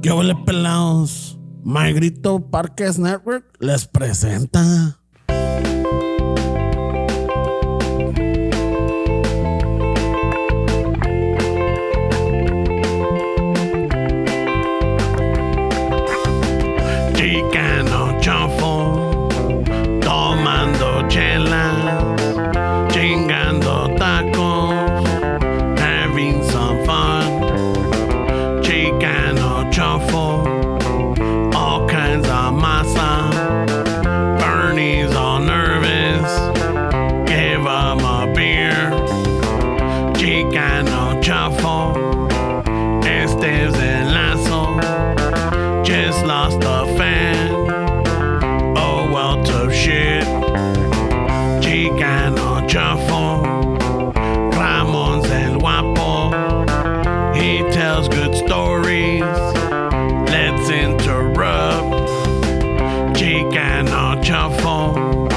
¿Qué huele, pelados? My Grito Parques Network les presenta. Chicano chofo, tomando chelas, chingando tacos, having some fun. Chicano chofo, all kinds of masa. Bernie's all nervous, give him a beer. Chicano chofo, Esteves el Lazo, just lost a fan. Oh well, tough shit. Chicano chofo, Ramon's el guapo. He tells good stories. Let's interrupt. Chicano chofo,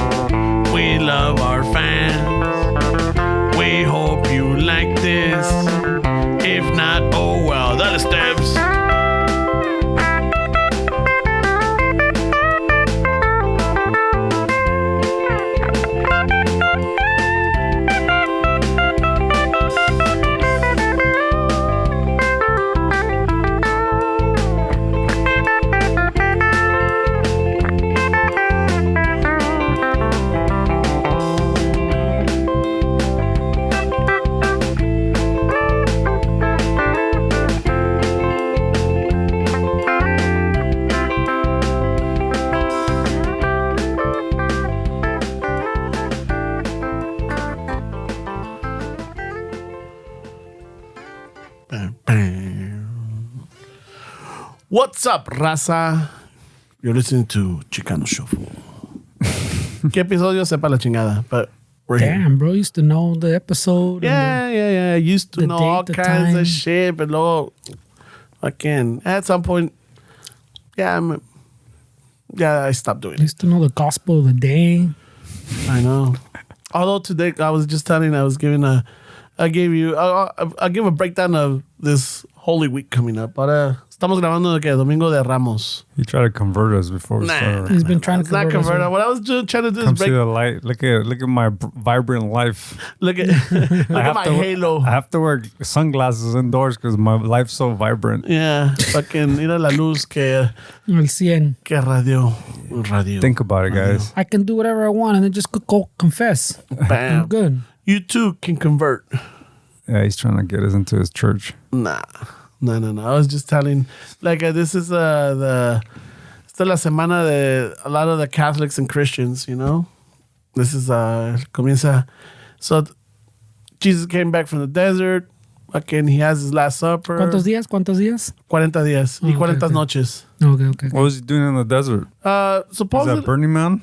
we love our fans. We hope you like this. If not, oh well, that is steps. What's up, raza? You're listening to Chicano Shuffle. ¿Qué episodio? Sepa la chingada. But we're Damn, here. bro, used to know the episode. Yeah. I used to the know date, all the kinds time. of shit, but luego, again, at some point, I stopped doing it. Used to know the gospel of the day. I know. Although today, I was just telling, I'll give a breakdown of this Holy Week coming up. Ahora estamos grabando de que Domingo de Ramos. He tried to convert us before we started. He's been trying to It's not convert us. convert. What I was just trying to do Come is see break. the light. Look at my vibrant life. Look at my halo. I have to wear sunglasses indoors because my life's so vibrant. Yeah, fucking mira la luz que El 100. radio. Think about it, guys. I can do whatever I want and then just go confess. I'm Bam. good. You too can convert. Yeah, he's trying to get us into his church. Nah. No. I was just telling, this is esta es la semana de a lot of the Catholics and Christians, you know? This is, comienza. So, Jesus came back from the desert. Fucking, he has his last supper. ¿Cuántos días? 40 días. Y 40 okay. noches. Okay. What was he doing in the desert? Is Supposedly. that Burning Man?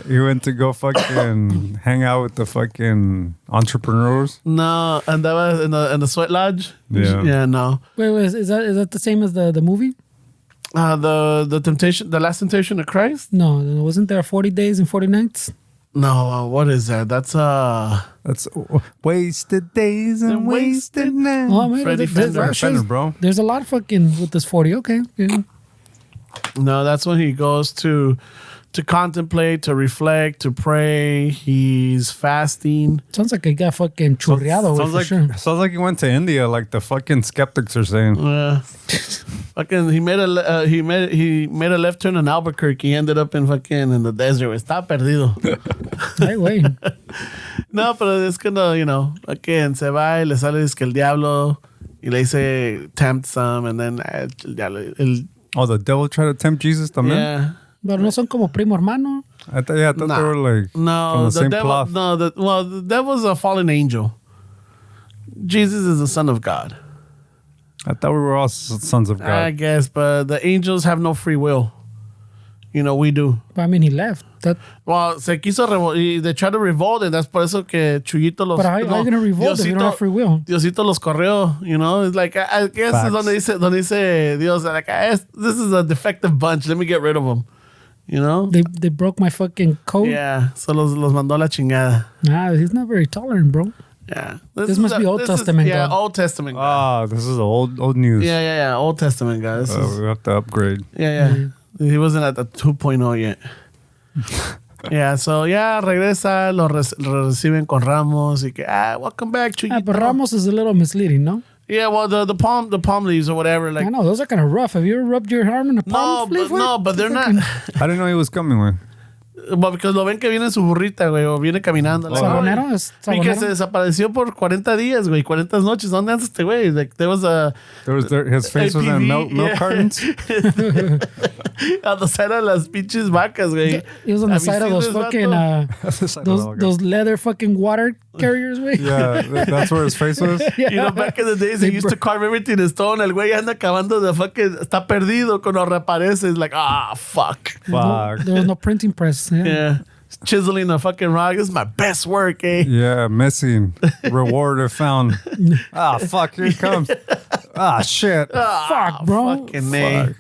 He went to go fucking hang out with the fucking entrepreneurs. No, andaba in the sweat lodge. Yeah. Yeah, no. Wait, is that the same as the movie? The temptation, the last temptation of Christ? No, wasn't there 40 days and 40 nights? No, what is that? That's wasted days and wasted nights. Oh, man, Freddie Fender. Fender, bro. There's a lot fucking with this 40. Okay. Yeah. No, that's when he goes to contemplate, to reflect, to pray. He's fasting. Sounds like he got fucking churreado for sure. Sounds like he went to India, like the fucking skeptics are saying. Fucking, he made a left turn in Albuquerque. He ended up in the desert. Está perdido. Hey, wait. No, pero es que no, again, se va y le sale que el diablo y le dice tempt some, and then el diablo. Oh, the devil tried to tempt Jesus también? Yeah. Pero no son como primo hermano. I thought they were like from the same devil. cloth. No, the devil's a fallen angel. Jesus is the Son of God. I thought we were all sons of God. I guess, but the angels have no free will. We do. But I mean, he left. Well, se quiso they tried to revolt, and that's por eso que Chuyito los... But how are you going to revolt if you don't have free will? Diosito los corrió, It's like, I guess es donde dice Dios, like, this is a defective bunch. Let me get rid of them. You know? They broke my fucking code. Yeah, so los mandó a la chingada. Nah, he's not very tolerant, bro. Yeah. This must be Old Testament, yeah, God. Old Testament guy. This is old news. Yeah. Old Testament guy. This is, We have to upgrade. yeah. He wasn't at the 2.0 yet. Yeah, so regresa, lo reciben con ramos y que, welcome back, Chuyito. But Ramos is a little misleading, no? Yeah, well, the palm leaves or whatever. Like, I know, those are kind of rough. Have you ever rubbed your arm in a palm leaf? but they're not. I didn't know he was coming, güey. Well, because lo ven que viene en su burrita, güey, o viene caminando. Like, ¿Sabonero? ¿Es y que sabonero? se desapareció por 40 días, güey, 40 noches. ¿Dónde andas este güey? Like, there was his face was in milk cartons. On the side of las pinches vacas, güey. He was on the side of those fucking, those leather fucking water carriers, güey. Yeah, that's where his face was. You know, back in the days, they used to carve everything in stone. El güey anda acabando de fucking, está perdido cuando reaparece. It's like, fuck. There was no printing press. Yeah. Chiseling a fucking rock. This is my best work, eh? Yeah, missing. Reward if found. Fuck, here it comes. Shit. Fuck, bro. Fucking A.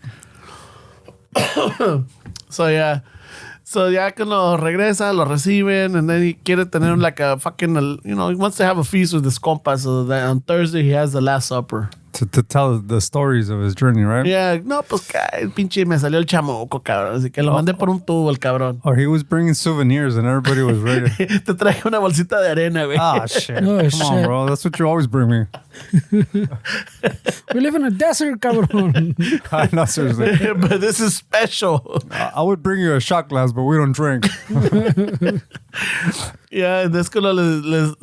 So ya cuando regresa, lo reciben, and then he quiere tener like a fucking, he wants to have a feast with his compas, so that on Thursday he has the Last Supper. To tell the stories of his journey, right? Yeah, no, pues pinche me salió el chamuco, cabrón. Así que lo mandé por un tubo, el cabrón. Or he was bringing souvenirs and everybody was ready. Te traje una bolsita de arena, güey. Shit. Come on, bro. That's what you always bring me. We live in a desert, cabrón. No, seriously. But this is special. I would bring you a shot glass, but we don't drink. Yeah, es que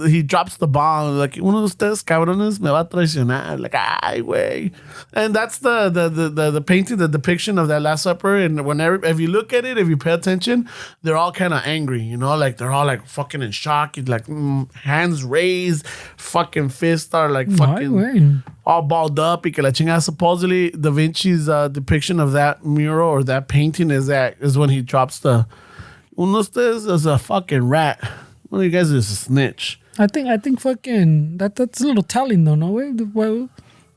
he drops the bomb. Like, uno de ustedes, cabrones, me va a traicionar. Like, ay, güey. And that's the painting, the depiction of that Last Supper. And if you look at it, if you pay attention, they're all kind of angry, you know? Like, they're all, like, fucking in shock. It's like, hands raised, fucking fists are, like, fucking all balled up. Y que la chingada. Supposedly, Da Vinci's depiction of that mural or that painting is when he drops the... Uno de ustedes is a fucking rat. One of you guys is a snitch. I think fucking that's a little telling though, no way. Well,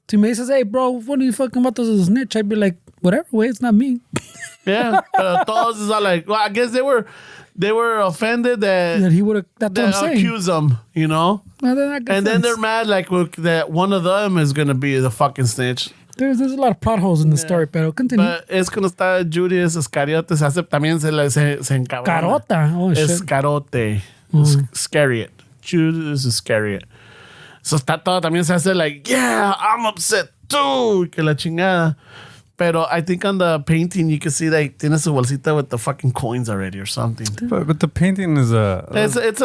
to me says, hey bro, what are you fucking about as a snitch? I'd be like, whatever, way, it's not me. Yeah, but todos is all like, well, I guess they were offended that he would have. That's what I'm saying. Accuse them, you know. And then they're mad like that one of them is gonna be the fucking snitch. There's a lot of plot holes in the story, pero continue. But es cuando está Judas Iscariote, también se encabrona. Carota. Oh, shit. Escarote. Iscariot. Judas Iscariot. So está todo, también se hace like, yeah, I'm upset too. Que la chingada. Pero I think on the painting you can see that tiene su bolsita with the fucking coins already or something. But the painting is it's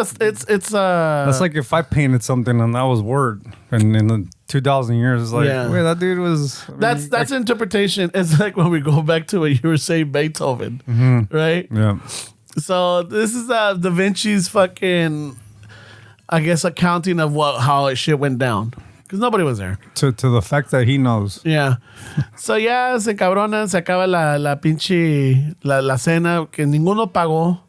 that's like if I painted something and that was word, and in the 2,000 years, it's like, wait, that dude was. That's interpretation. It's like when we go back to what you were saying, Beethoven, right? Yeah. So this is Da Vinci's fucking, I guess, accounting of how shit went down. Because nobody was there. To the fact that he knows. Yeah. So ya se cabronan, se acaba la pinche, la cena, que ninguno pagó.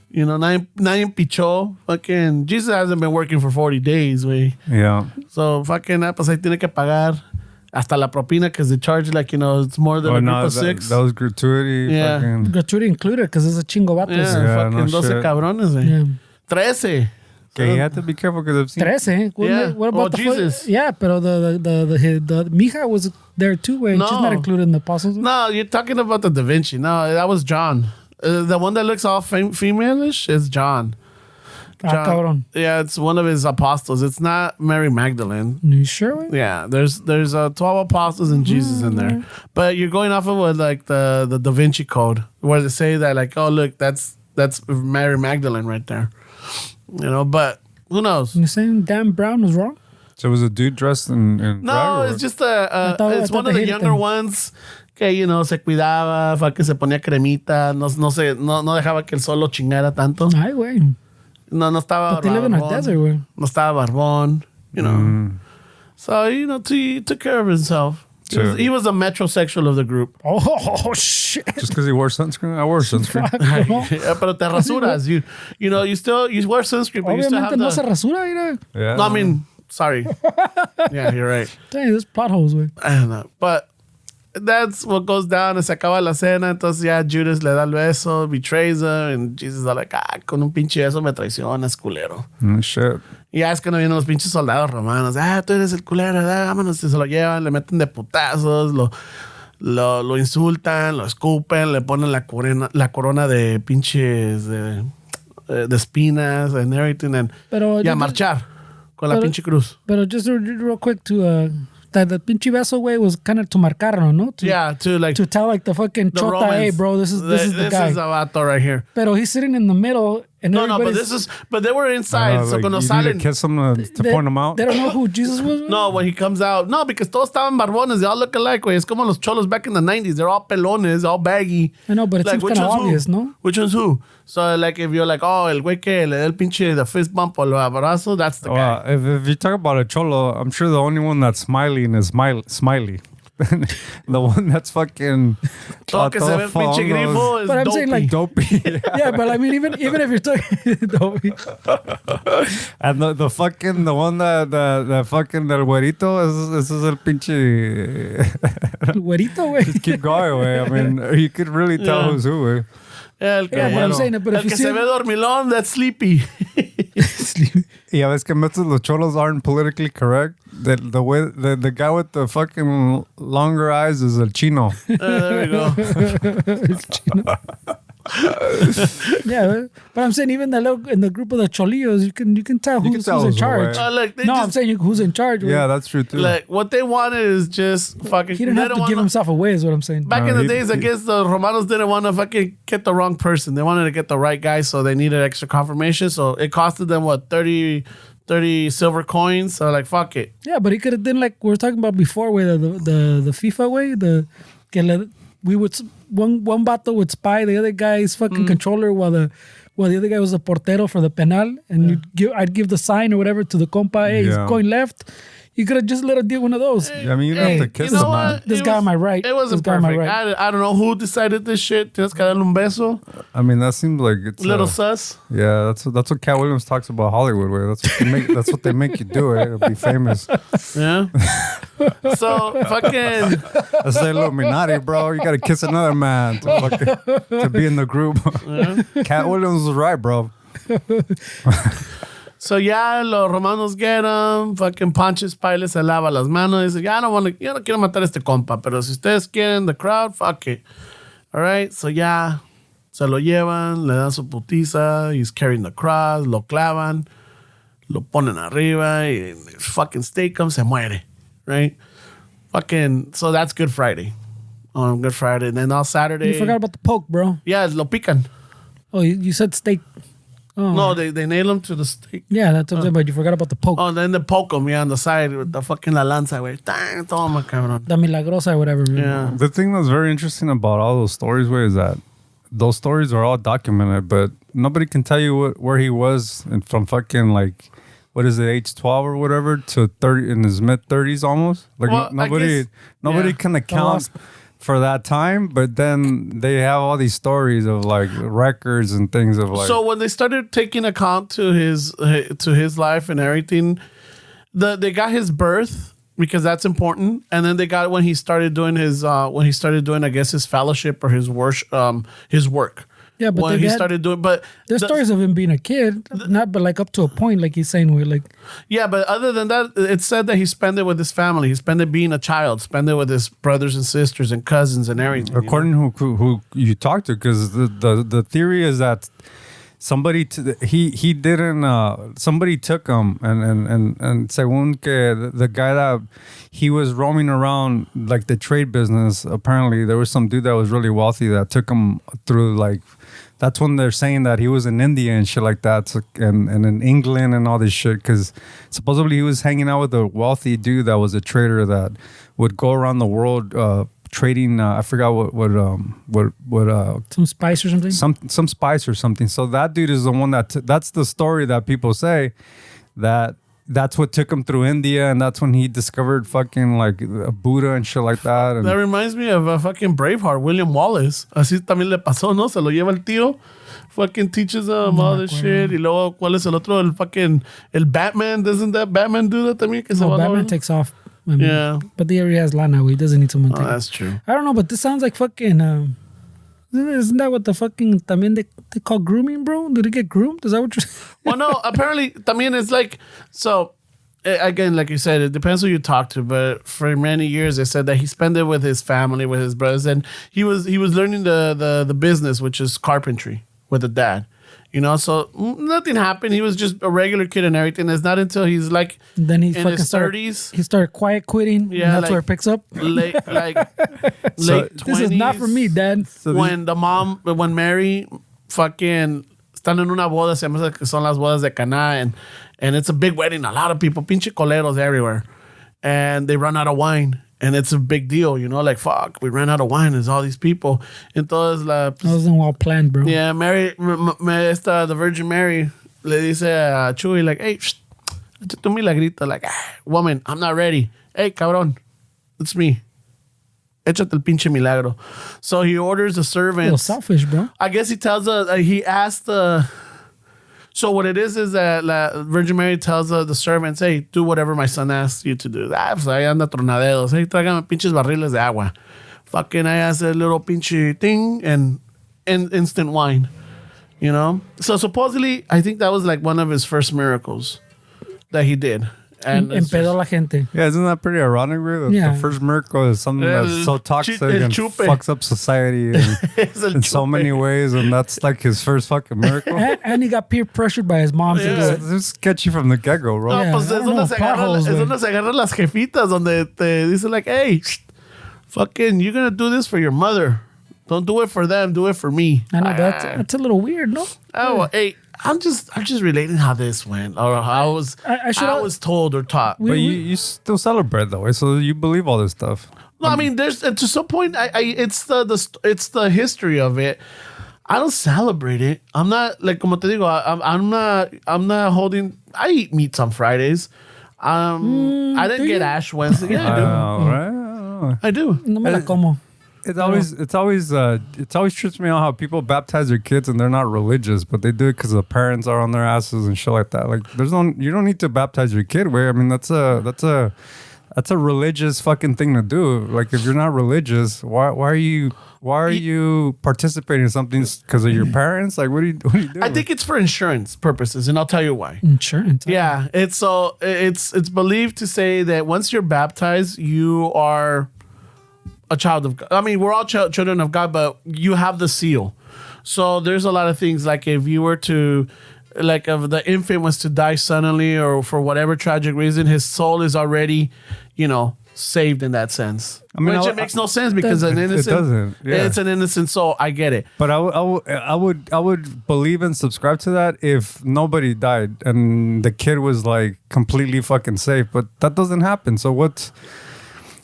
You know, nadie pichó. Fucking, Jesus hasn't been working for 40 days, güey. Yeah. So fucking, pues ahí tiene que pagar. Hasta la propina, because they charge like, it's more than a group of six. That was gratuity. Yeah. Fucking. Gratuity included, because it's a chingo vatos. Yeah, fucking 12 cabrones, güey. Yeah. 13. Okay, you have to be careful because I've seen 13. Yeah. What about the Jesus? Yeah, pero the Mija was there too, güey. No. She's not included in the apostles. No, you're talking about the Da Vinci. No, that was John. The one that looks all female-ish is John. Cabrón. Yeah, it's one of his apostles. It's not Mary Magdalene. You sure, güey? Yeah, there's 12 apostles and Jesus in there. But you're going off of what, like the Da Vinci Code, where they say that like, oh look, that's Mary Magdalene right there. But who knows? You're saying Dan Brown was wrong? So it was a dude dressed in No, drag, it's just it's one of the younger ones que, se cuidaba, que se ponía cremita, no dejaba que el sol lo chingara tanto. Ay, güey. No estaba But they live in a desert, güey. No estaba barbón, So, he took care of himself. He was a metrosexual of the group. Oh, shit. Just because he wore sunscreen? I wore sunscreen. Yeah, pero te rasuras. You wear sunscreen, but you still have Obviamente no se rasura, mira. Yeah. No, I mean, sorry. Yeah, you're right. Dang, there's plot holes, güey. I don't know. But that's what goes down. Se acaba la cena. Entonces ya Judas le da el beso, betrays her, and Jesus is like, con un pinche beso me traicionas, culero. Shit. Y ya es que no vienen los pinches soldados romanos. Tú eres el culero, vámonos. Y se lo llevan, le meten de putazos, lo insultan, lo escupen, le ponen la corona de pinches de espinas and everything. Y a marchar con la pinche cruz. Pero just real quick to... that the pinche beso way was kind of to marcarlo, no? To tell like the fucking the chota, Romans, hey, bro, this is the guy. This is a vato right here. Pero he's sitting in the middle. And but they were inside. So cuando salen, kiss him to point him out. They don't know who Jesus was. No, when he comes out, no, because todos estaban barbones. They all look alike. Güey. Es como los cholos back in the 90s. They're all pelones, all baggy. I know, but it seems kind of obvious, no? Which one's who? So like if you're like, oh, el güey que le da el pinche the fist bump o el abrazo, that's the guy. If you talk about a cholo, I'm sure the only one that's smiling is Smiley. The one that's fucking todo que se ve el pinche grifo is but I'm dopey. saying like dopey. Yeah, but I mean even if you're talking dopey. And the one that fucking del güerito is el pinche güerito, güey. Just keep going, güey. I mean, you could really tell who's who, güey. El que, but I'm saying it, but el if you que see se ve dormilón, that's Sleepy. Y a veces que metes los cholos aren't politically correct. The guy with the fucking longer eyes is el chino. There we go. It's Chino. Yeah, but I'm saying even in the group of the cholillos, you can tell who's in charge. I'm saying who's in charge. Yeah, that's true too. Like what they wanted is just fucking. He didn't have to give himself away, is what I'm saying. Back in the days, I guess the Romanos didn't want to fucking get the wrong person. They wanted to get the right guy, so they needed extra confirmation. So it costed them what 30 silver coins. So like fuck it. Yeah, but he could have done like we were talking about before, where the FIFA way, we would one vato would spy the other guy's fucking controller while the other guy was the portero for the penal, and I'd give the sign or whatever to the compa. Hey, he's going left. You could have just let her do one of those. Yeah, I mean, you don't have to kiss him, man. This guy on my right. It wasn't perfect. I don't know who decided this shit. Tienes que darle un beso. I mean, that seems like it's little sus. Yeah, that's what Cat Williams talks about Hollywood with. That's what they make you do it. It'll be famous. Yeah. So fucking. That's the Illuminati, bro. You gotta kiss another man to be in the group. Yeah. Cat Williams was right, bro. So ya los romanos get him, fucking Pontius Pilate se lava las manos y dice, yo no quiero matar a este compa, pero si ustedes quieren, the crowd, fuck it. All right, so ya se lo llevan, le dan su putiza, he's carrying the cross, lo clavan, lo ponen arriba y fucking steak se muere, right? Fucking, so that's Good Friday. On Good Friday, and then all Saturday. You forgot about the poke, bro. Yeah, lo pican. Oh, you said steak. Oh. No, they nail him to the stake. Yeah, that's what I'm saying, but you forgot about the poke. Oh, then they poke him, on the side with the fucking la lanza, güey. Toma, cabrón. La milagrosa or whatever. Yeah. The thing that's very interesting about all those stories, is that those stories are all documented, but nobody can tell you where he was from fucking like, what is it, age 12 or whatever to 30 in his mid 30s almost. Like well, nobody can account for that time, but then they have all these stories of like records and things of like. So when they started taking account to his life and everything, they got his birth because that's important, and then they got when he started doing I guess his fellowship or his work. Yeah, but when he started doing, but there's stories of him being a kid, but like up to a point, like he's saying, we're like. Yeah, but other than that, it said that he spent it with his family. He spent it being a child, spent it with his brothers and sisters and cousins and everything. According to who you talked to, because the theory is that somebody he didn't somebody took him and según que the guy that he was roaming around like the trade business, apparently there was some dude that was really wealthy that took him through like. That's when they're saying that he was in India and shit like that, and in England and all this shit, because supposedly he was hanging out with a wealthy dude that was a trader that would go around the world trading. I forgot what some spice or something. Some spice or something. So that dude is the one that's the story that people say that's what took him through India, and that's when he discovered fucking like a Buddha and shit like that. And that reminds me of a fucking Braveheart, William Wallace. Así también le pasó, ¿no? Se lo lleva el tío. Fucking teaches him all this shit. Y luego, ¿cuál es el otro? El Batman. Doesn't that Batman do that también? Que Batman takes off. I mean, Yeah. But he already has lana, he doesn't need someone. Oh, that's true. I don't know, but this sounds like fucking. Isn't that what the fucking también they call grooming, bro? Did he get groomed? Is that what you're saying? Well, no. Apparently, también it's like so. Again, like you said, it depends who you talk to. But for many years, they said that he spent it with his family, with his brothers, and he was learning the business, which is carpentry, with the dad. You know, so nothing happened. He was just a regular kid and everything. It's not until he's like then he in fucking his 30s. He started quiet quitting. Yeah, and that's like- where it picks up. Late 20s. This is not for me, Dad. When Mary fucking están en una boda, se llama que son las bodas de Caná, and it's a big wedding, a lot of people, pinche coleros everywhere, and they run out of wine, and it's a big deal, you know, like fuck, we ran out of wine, there's all these people, entonces That wasn't well planned, bro. yeah, the Virgin Mary le dice a Chuy like, hey, échate un milagrito, like, woman, I'm not ready, hey, cabrón, it's me. Échate el pinche milagro. So he orders the A little servants. selfish, bro. I guess he asked so what it is that la Virgin Mary tells the servants, hey, do whatever my son asks you to do. Pues ahí anda tronaderos. Hey, tráigame pinches barriles de agua. Fucking I asked a little pinche thing and instant wine. You know? So supposedly, I think that was like one of his first miracles that he did. And Empedó la gente. Yeah, isn't that pretty ironic, bro? Yeah. The first miracle is something that's so toxic and chupe. fucks up society in so many ways, and that's like his first fucking miracle. And he got peer pressured by his mom to do It's it. just sketchy from the get-go, bro. No, Yeah, pues I es don't know, potholes, donde se agarran las jefitas, donde te dicen like, hey, fucking, you're gonna do this for your mother. Don't do it for them, do it for me. I know that's a little weird, no? Oh, well, hey, I'm just relating how this went, or how I was told or taught. But you still celebrate though, so you believe all this stuff. No, I mean, there's to some point, it's the history of it. I don't celebrate it. I'm not like como te digo. I'm not holding. I eat meats on Fridays. I didn't get Ash Wednesday. Yeah, I do. Right? I do. No me la como. It's always trips me out how people baptize their kids and they're not religious, but they do it because the parents are on their asses and shit like that. Like you don't need to baptize your kid. Way I mean that's a religious fucking thing to do. Like if you're not religious, why are you participating in something because of your parents? Like what are you doing? I think it's for insurance purposes, and I'll tell you why. Insurance. Yeah, it's believed to say that once you're baptized, you are a child of God. I mean, we're all children of God, but you have the seal. So there's a lot of things like if you were to, like if the infant was to die suddenly or for whatever tragic reason, his soul is already, saved in that sense. I mean, it makes no sense because an innocent, it doesn't. Yeah. It's an innocent soul. I get it. But I would believe and subscribe to that if nobody died and the kid was like completely fucking safe. But that doesn't happen. So what's...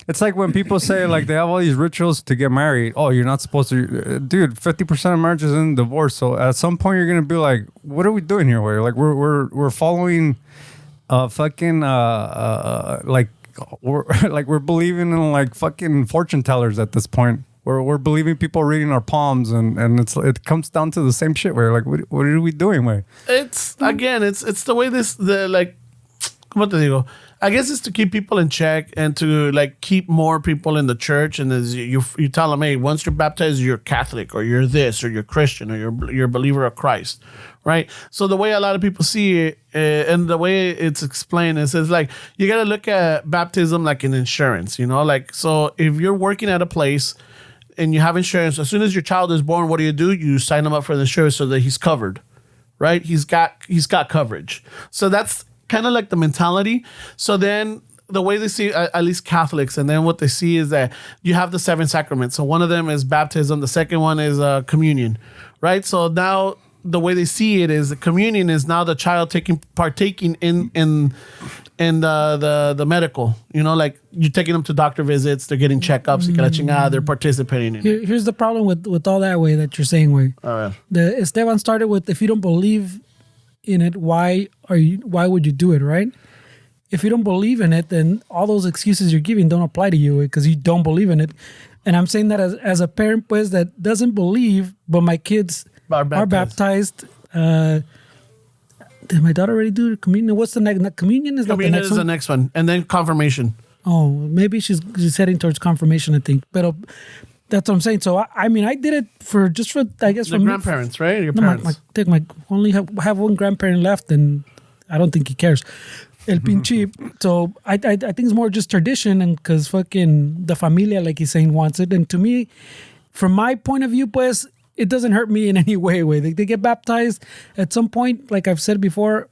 It's like when people say like they have all these rituals to get married. Oh, you're not supposed to, dude. 50% of marriages end in divorce. So at some point you're gonna be like, what are we doing here? Where like we're following, fucking like we're believing in like fucking fortune tellers at this point. We're believing people reading our palms and it comes down to the same shit. Where like what are we doing? Way it's again it's the way como te digo. I guess it's to keep people in check and to like keep more people in the church. And as you tell them, hey, once you're baptized, you're Catholic or you're this or you're Christian or you're a believer of Christ, right? So the way a lot of people see it and the way it's explained is it's like you got to look at baptism like an insurance, like so if you're working at a place and you have insurance, as soon as your child is born, what do? You sign him up for the insurance so that he's covered, right? He's got coverage. So that's kind of like the mentality. So then the way they see, at least Catholics, and then what they see is that you have the 7 sacraments. So one of them is baptism. The second one is communion, right? So now the way they see it is the communion is now the child partaking in the medical, like you're taking them to doctor visits, they're getting checkups, they're participating in it. Here's the problem with all that way that you're saying, way. The Esteban started with, if you don't believe in it, why would you do it, right? If you don't believe in it, then all those excuses you're giving don't apply to you because you don't believe in it. And I'm saying that as a parent, pues, that doesn't believe, but my kids are baptized. Did my daughter already do communion? What's the next? Communion is Communion like the next is one? the next one, and then confirmation. Oh, maybe she's heading towards confirmation, I think. But that's what I'm saying. So I mean, I did it for I guess The for grandparents, right? Your No, parents. only have one grandparent left, and I don't think he cares. El pinche. So I think it's more just tradition, and because fucking the familia, like he's saying, wants it. And to me, from my point of view, pues, it doesn't hurt me in any way. They get baptized at some point. Like I've said before,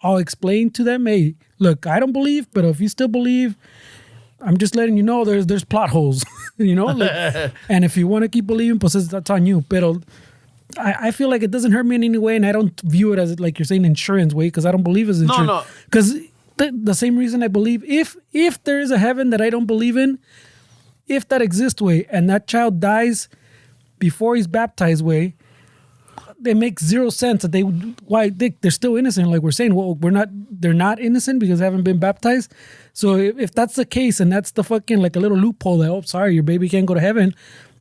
I'll explain to them, hey, look, I don't believe, but if you still believe, I'm just letting you know there's plot holes, you know? Like, and if you want to keep believing, pues that's on you. But I feel like it doesn't hurt me in any way, and I don't view it as, like you're saying, insurance way, because I don't believe it's insurance. No. Because the same reason I believe, if there is a heaven that I don't believe in, if that exists way, and that child dies before he's baptized way, it makes zero sense that they're still innocent. Like we're saying, well, they're not innocent because they haven't been baptized. So if that's the case, and that's the fucking like a little loophole that, oh, sorry, your baby can't go to heaven,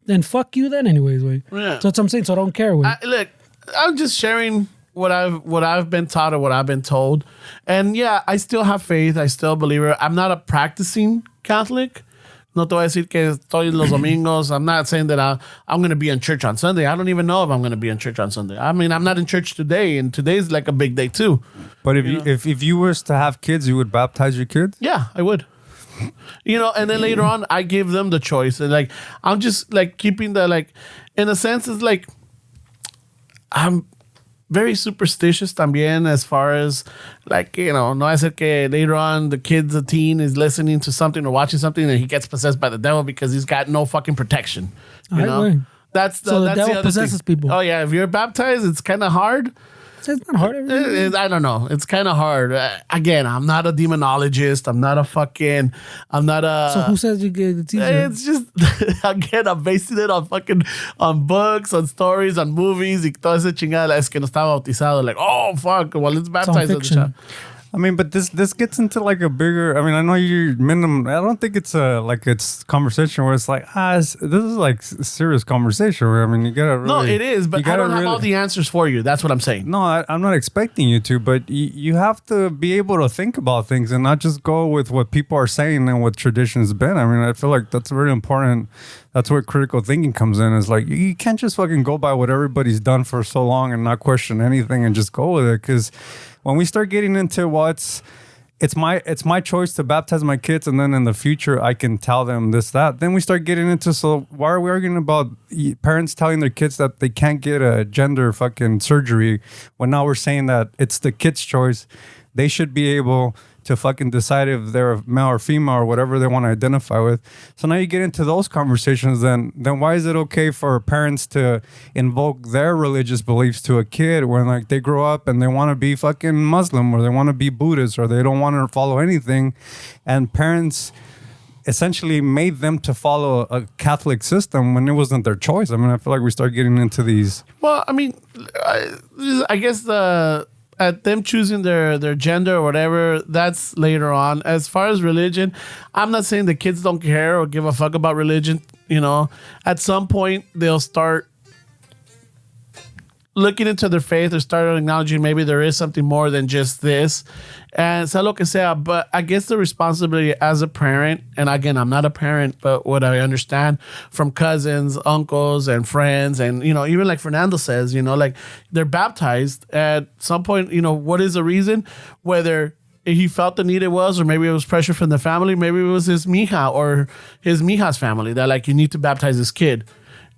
then fuck you then anyways, way. Yeah. So that's what I'm saying. So I don't care, way. Look, I'm just sharing what I've been taught or what I've been told. And yeah, I still have faith. I still believe it. I'm not a practicing Catholic. No te voy a decir que estoy los domingos. I'm not saying that I'm going to be in church on Sunday. I don't even know if I'm going to be in church on Sunday. I mean, I'm not in church today, and today's like a big day too. But if you was to have kids, you would baptize your kids? Yeah, I would. You know, and then later on, I give them the choice. And like, I'm just like keeping the, like, in a sense, it's like, I'm very superstitious también as far as, like, you know, no hacer que later on the teen is listening to something or watching something and he gets possessed by the devil because he's got no fucking protection. You know? Agree. That's the devil other possesses thing. people. Oh yeah, if you're baptized, it's kind of hard. It's not hard. I don't know. It's kind of hard. Again, I'm not a demonologist. I'm not a. So who says you get it's easier? It's just, again, I'm basing it on books, on stories, on movies, y toda esa chingada. Es que no estaba bautizado. Like, oh, fuck, well, let's baptize the child. I mean, but this gets into like a bigger. I mean, I know you're minimum. I don't think it's it's conversation where it's like this is like serious conversation. Where I mean, you gotta really. No, it is, but I don't have all the answers for you. That's what I'm saying. No, I'm not expecting you to, but you have to be able to think about things and not just go with what people are saying and what tradition's been. I mean, I feel like that's very important. That's where critical thinking comes in. Is like you can't just fucking go by what everybody's done for so long and not question anything and just go with it, because when we start getting into it's my choice to baptize my kids, and then in the future I can tell them this, that, then we start getting into, so why are we arguing about parents telling their kids that they can't get a gender fucking surgery when now we're saying that it's the kid's choice? They should be able to fucking decide if they're male or female or whatever they want to identify with. So now you get into those conversations, then why is it okay for parents to invoke their religious beliefs to a kid when like they grow up and they want to be fucking Muslim or they want to be Buddhist or they don't want to follow anything, and parents essentially made them to follow a Catholic system when it wasn't their choice? I mean, I feel like we start getting into these. Well, I mean, I guess at them choosing their gender or whatever, that's later on. As far as religion, I'm not saying the kids don't care or give a fuck about religion. You know, at some point they'll start looking into their faith or start acknowledging maybe there is something more than just this. And sea lo que sea, but I guess the responsibility as a parent, and again, I'm not a parent, but what I understand from cousins, uncles, and friends, and, you know, even like Fernando says, you know, like they're baptized at some point, you know, what is the reason? Whether he felt the need it was, or maybe it was pressure from the family, maybe it was his mija or his mija's family that like, you need to baptize this kid.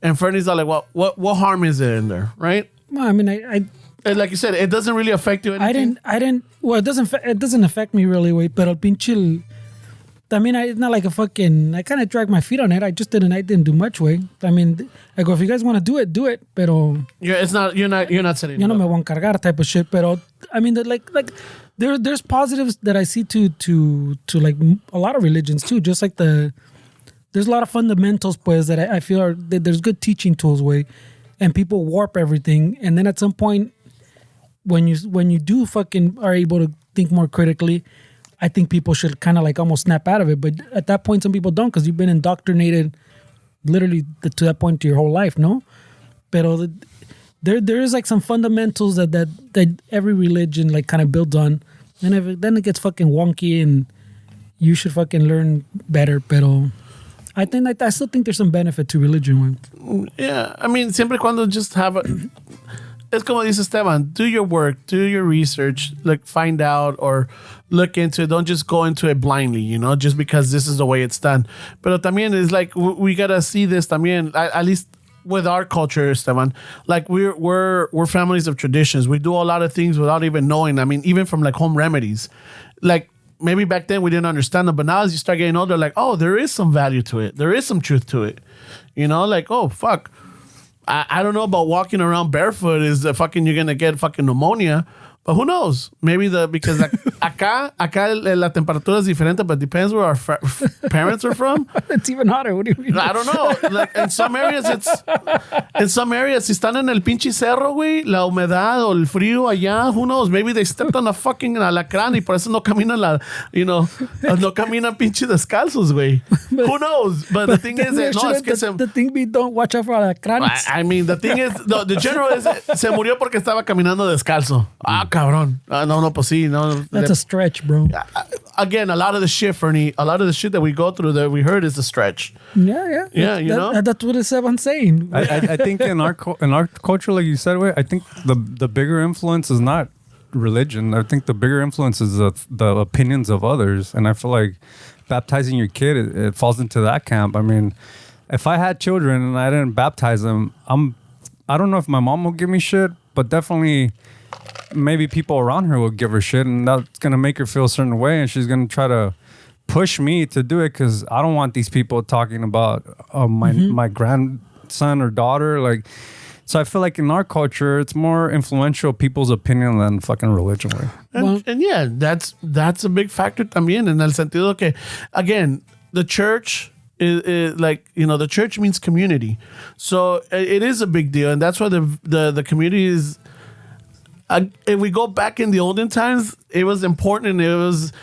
And Fernie's like, well, what harm is it in there, right? Well, I mean, I and like you said, it doesn't really affect you anything. I didn't. Well, it doesn't affect me really, wait. But pinche. I mean, it's not like a fucking. I kind of dragged my feet on it. I didn't do much, way. I mean, I go, if you guys want to do it. Pero yeah, it's not. You're not setting. You know, me voy a cargar type of shit. Pero I mean, like there's positives that I see to like a lot of religions too. Just like there's a lot of fundamentals, pues, that I feel there's good teaching tools, way, and people warp everything, and then at some point, when you do fucking are able to think more critically, I think people should kind of like almost snap out of it. But at that point, some people don't, because you've been indoctrinated literally to that point to your whole life, no? Pero there is like some fundamentals that every religion like kind of builds on, and then it gets fucking wonky, and you should fucking learn better. Pero I still think there's some benefit to religion. Yeah, I mean, siempre cuando just have a... Es como dice Esteban, do your work, do your research, like find out or look into it. Don't just go into it blindly, you know, just because this is the way it's done. But también is like, we gotta see this también, at least with our culture, Esteban. Like we're families of traditions. We do a lot of things without even knowing. I mean, even from like home remedies. Like maybe back then we didn't understand them, but now as you start getting older, like, oh, there is some value to it. There is some truth to it. You know, like, oh, fuck. I don't know about walking around barefoot is fucking you're gonna get fucking pneumonia, but who knows? Maybe because acá la temperatura es diferente, but depends where our parents are from. It's even hotter. What do you mean? I don't know. Like in some areas, si están en el pinche cerro, güey, la humedad o el frío allá, who knows? Maybe they stepped on a fucking alacrán y por eso no caminan no caminan pinche descalzos, güey. Who knows? But the thing is, the thing be don't watch out for alacranes. I mean, the thing is, the general is se murió porque estaba caminando descalzo. Ah, cabrón. No, pues sí, no. That's a stretch, bro. Again, a lot of the shit, Fernie, a lot of the shit that we go through that we heard is a stretch. Yeah. You know? That's what I'm saying. I think in our culture, like you said, I think the bigger influence is not religion. I think the bigger influence is the opinions of others. And I feel like baptizing your kid, it falls into that camp. I mean, if I had children and I didn't baptize them, I don't know if my mom will give me shit, but definitely maybe people around her will give her shit, and that's going to make her feel a certain way, and she's going to try to push me to do it because I don't want these people talking about my grandson or daughter. Like, so I feel like in our culture, it's more influential people's opinion than fucking religion. And yeah, that's a big factor también en el sentido que, again, the church is like, you know, the church means community. So it is a big deal, and that's why the community is... if we go back in the olden times, it was important, and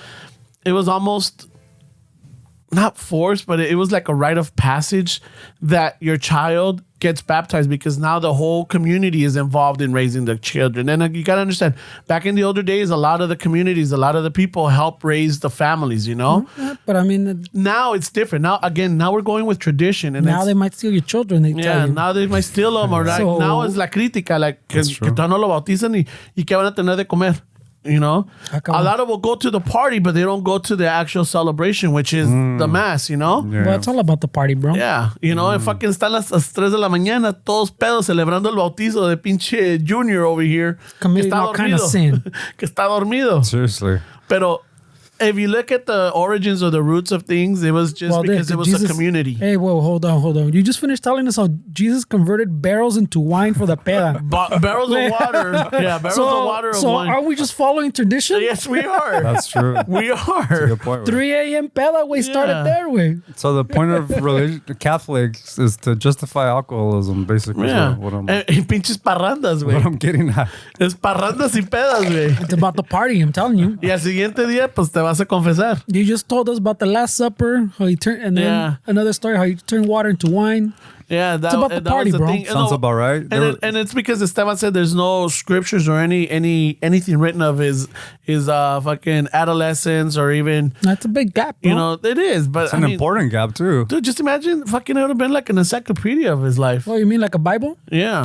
it was almost not forced, but it was like a rite of passage that your child gets baptized because now the whole community is involved in raising the children. And you got to understand, back in the older days, a lot of the communities, a lot of the people help raise the families, you know? But I mean... now it's different. Now we're going with tradition. And now they might steal your children, they tell you. Now they might steal them. Or like, now es la crítica, like, que todavía no lo bautizan y que van a tener de comer. You know, a lot of will go to the party, but they don't go to the actual celebration, which is the mass, you know? Yeah. Well, it's all about the party, bro. Yeah, you know, and fucking están las 3 de la mañana, todos pedos, celebrando el bautizo de pinche Junior over here. Committing all kind of sin. Que está dormido. Seriously. Pero if you look at the origins or the roots of things, it was just because it was a community. Hey, whoa, hold on. You just finished telling us how Jesus converted barrels into wine for the peda. Barrels of water. Yeah, barrels of water of wine. So are we just following tradition? Yes, we are. That's true. We are. That's a good point, 3 a.m. peda, we started there, way. So the point of religion, Catholics, is to justify alcoholism, basically. Yeah. What I'm pinches parrandas, güey. What I'm getting at. Es parrandas y pedas, güey. It's about the party, I'm telling you. Y al siguiente día, pues te vas a confesar. You just told us about the Last Supper, how you turn, and then another story, how you turn water into wine. Yeah, it's about the party, bro. Sounds about right. And it's because Esteban said there's no scriptures or anything written of his fucking adolescence or even. That's a big gap, bro. You know, it is, but it's an important gap too. Dude, just imagine fucking it would have been like an encyclopedia of his life. Oh, you mean like a Bible? Yeah.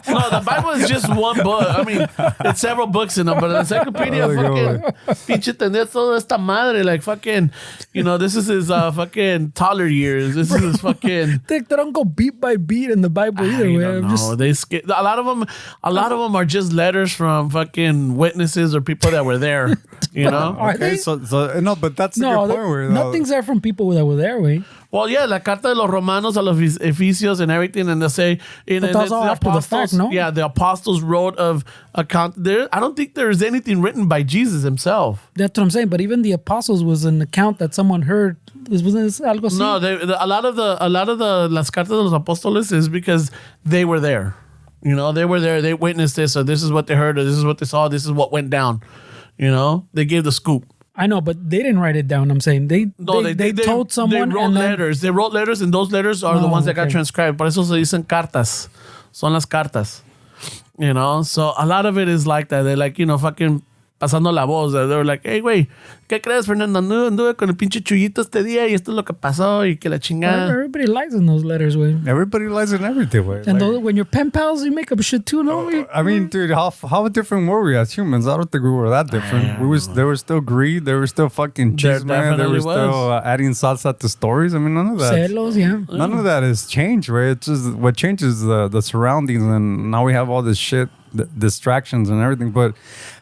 No, the Bible is just one book. I mean, it's several books in them, but an encyclopedia fucking pinche tener toda esta madre, like fucking, you know, this is his fucking toddler years. This is his fucking. They don't go beat by beat in the Bible either. No, they skip. A lot of them are just letters from fucking witnesses or people that were there. You know? Are they? So no, but that's a good point. Where nothing's there from people that were there, way. Well, yeah, la carta de los Romanos a los Ephesios and everything, and they say, but that's all after the fact, no? Yeah, the apostles wrote of account. There, I don't think there's anything written by Jesus himself. That's what I'm saying. But even the apostles was an account that someone heard. Wasn't this algo así? No, a lot of the las cartas de los apóstoles is because they were there. You know, they were there. They witnessed this, or this is what they heard, or this is what they saw. This is what went down. You know, they gave the scoop. I know, but they didn't write it down. I'm saying they told someone. They wrote letters. They wrote letters, and those letters are the ones that got transcribed. Por eso se dicen cartas. Son las cartas. You know, so a lot of it is like that. They're like, you know, fucking pasando la voz. They were like, hey, güey, ¿qué crees, Fernando? Anduve con el pinche Chuyito este día y esto es lo que pasó y que la chingada. Everybody lies in those letters, güey. Everybody lies in everything, güey. And when you're pen pals, you make up shit too, no? I mean, dude, how different were we as humans? I don't think we were that different. There was still greed. There was still fucking chisme. There was still adding salsa to stories. I mean, none of that. Celos, yeah. None of that has changed, right? It's just what changes the surroundings, and now we have all this shit, distractions and everything. But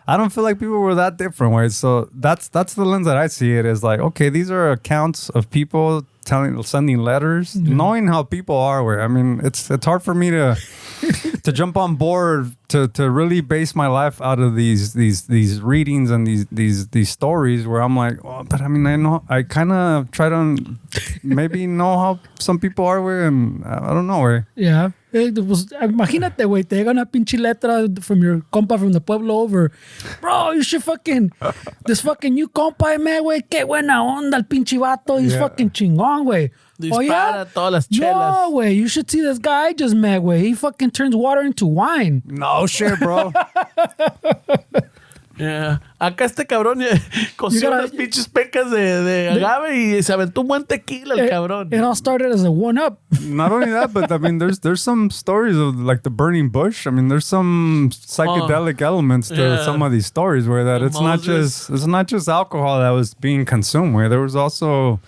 I don't feel like people were that different, right? So that's the lens that I see it as like, okay, these are accounts of people sending letters, knowing how people are. Where I mean, it's hard for me to jump on board to really base my life out of these readings and these stories where I'm like, oh, but I mean, I kind of try to maybe know how some people are, where, and I don't know, where. Yeah. Imagínate, güey, te llega una pinche letra from your compa from the pueblo over. Bro, you should this fucking new compa, man, güey, qué buena onda el pinche vato. He's fucking chingón, güey. Dispara todas las chelas. No, güey, you should see this guy I just met, güey. He fucking turns water into wine. No shit, bro. Yeah. Acá este cabrón coció unas pinches pecas de agave y se aventó un buen tequila el cabrón. It all started as a one-up. Not only that, but I mean, there's some stories of like the burning bush. I mean, there's some psychedelic elements to some of these stories where that it's not just alcohol that was being consumed. Where there was also,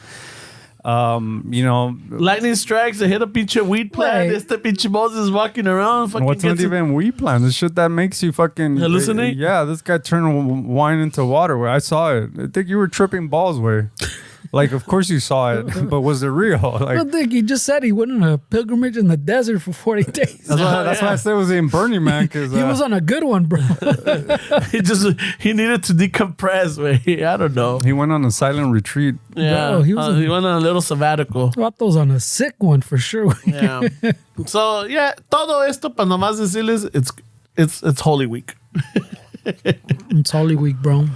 lightning strikes that hit a pinche weed plant. Right. Este pinche Moses walking around. What's not even weed plant? The shit that makes you fucking hallucinate. Yeah, this guy turned wine into water. Where I saw it, I think you were tripping balls. Where, like, of course you saw it, but was it real? Like, I don't think he just said he went on a pilgrimage in the desert for 40 days. That's why I said it was in Burning Man. Cause, he was on a good one, bro. he needed to decompress. Way I don't know. He went on a silent retreat. Yeah, Bro, he went on a little sabbatical. Vato's on a sick one for sure. Yeah. So yeah, todo esto para nomás decirles it's Holy Week. It's Holy Week, bro.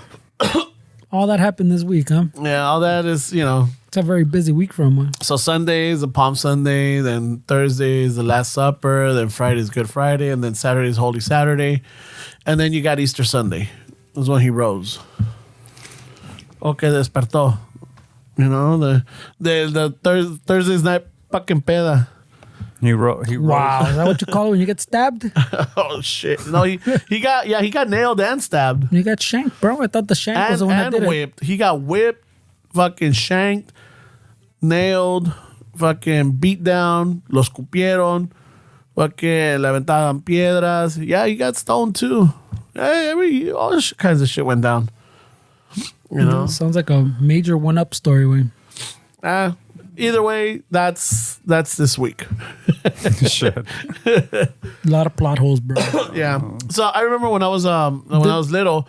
All that happened this week, huh? Yeah, all that is, It's a very busy week for him. So Sunday is the Palm Sunday, then Thursday is the Last Supper, then Friday is Good Friday, and then Saturday is Holy Saturday, and then you got Easter Sunday. That's when he rose. Okay, despertó. The Thursday's night fucking peda. He rose. Wow, is that what you call it when you get stabbed? Oh shit! No, he got nailed and stabbed. You got shanked, bro. I thought the shank was the one that did whipped. He got whipped, fucking shanked, nailed, fucking beat down. Lo escupieron, fucking le aventaban piedras. Yeah, he got stoned too. Hey, all kinds of shit went down. Sounds like a major one-up story, Wayne. Either way, that's this week. Shit. A lot of plot holes, bro. Yeah. So I remember when I was little,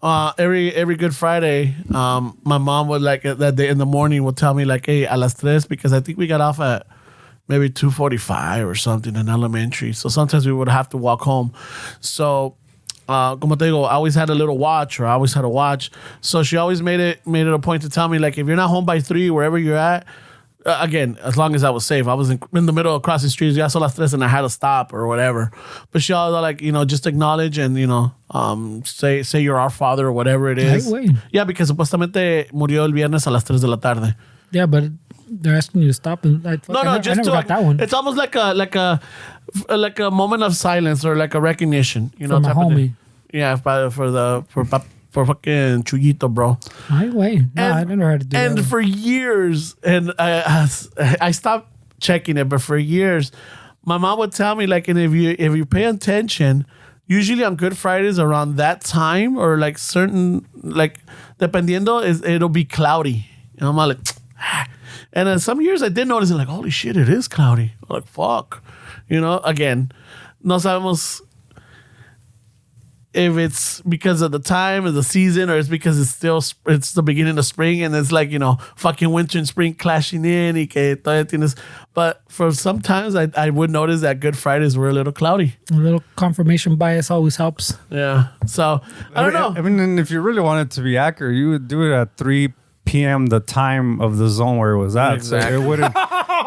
every Good Friday, my mom would like that day in the morning would tell me like, hey, a las 3, because I think we got off at maybe 2:45 or something in elementary. So sometimes we would have to walk home. So como te digo, I always had a little watch, or I always had a watch. So she always made it a point to tell me like, if you're not home by 3, wherever you're at, again, as long as I was safe. I was in the middle of crossing streets. Ya son las 3 and I had to stop or whatever. But she always like, just acknowledge and, say you're our Father or whatever it is. Ay, güey. Yeah, because supuestamente murió el viernes a las 3 de la tarde. Yeah, but they're asking you to stop and I never got that one. It's almost like a moment of silence or like a recognition, From a homie. Yeah, for fucking Chuyito, bro. Ay, wait. No, I never had to do that. And for years, and I stopped checking it, but for years, my mom would tell me like, and if you pay attention, usually on Good Fridays around that time, or like certain, like dependiendo, it'll be cloudy. And I'm like, and then some years I did notice it, like, holy shit, it is cloudy. I'm like, fuck. Again, no sabemos if it's because of the time of the season, or it's because it's the beginning of spring and it's like, fucking winter and spring clashing in. Y que todavía tienes, but for sometimes I would notice that Good Fridays were a little cloudy. A little confirmation bias always helps. Yeah. So I don't know. I mean, if you really wanted to be accurate, you would do it at 3 p.m. the time of the zone where it was at. Exactly. So it wouldn't.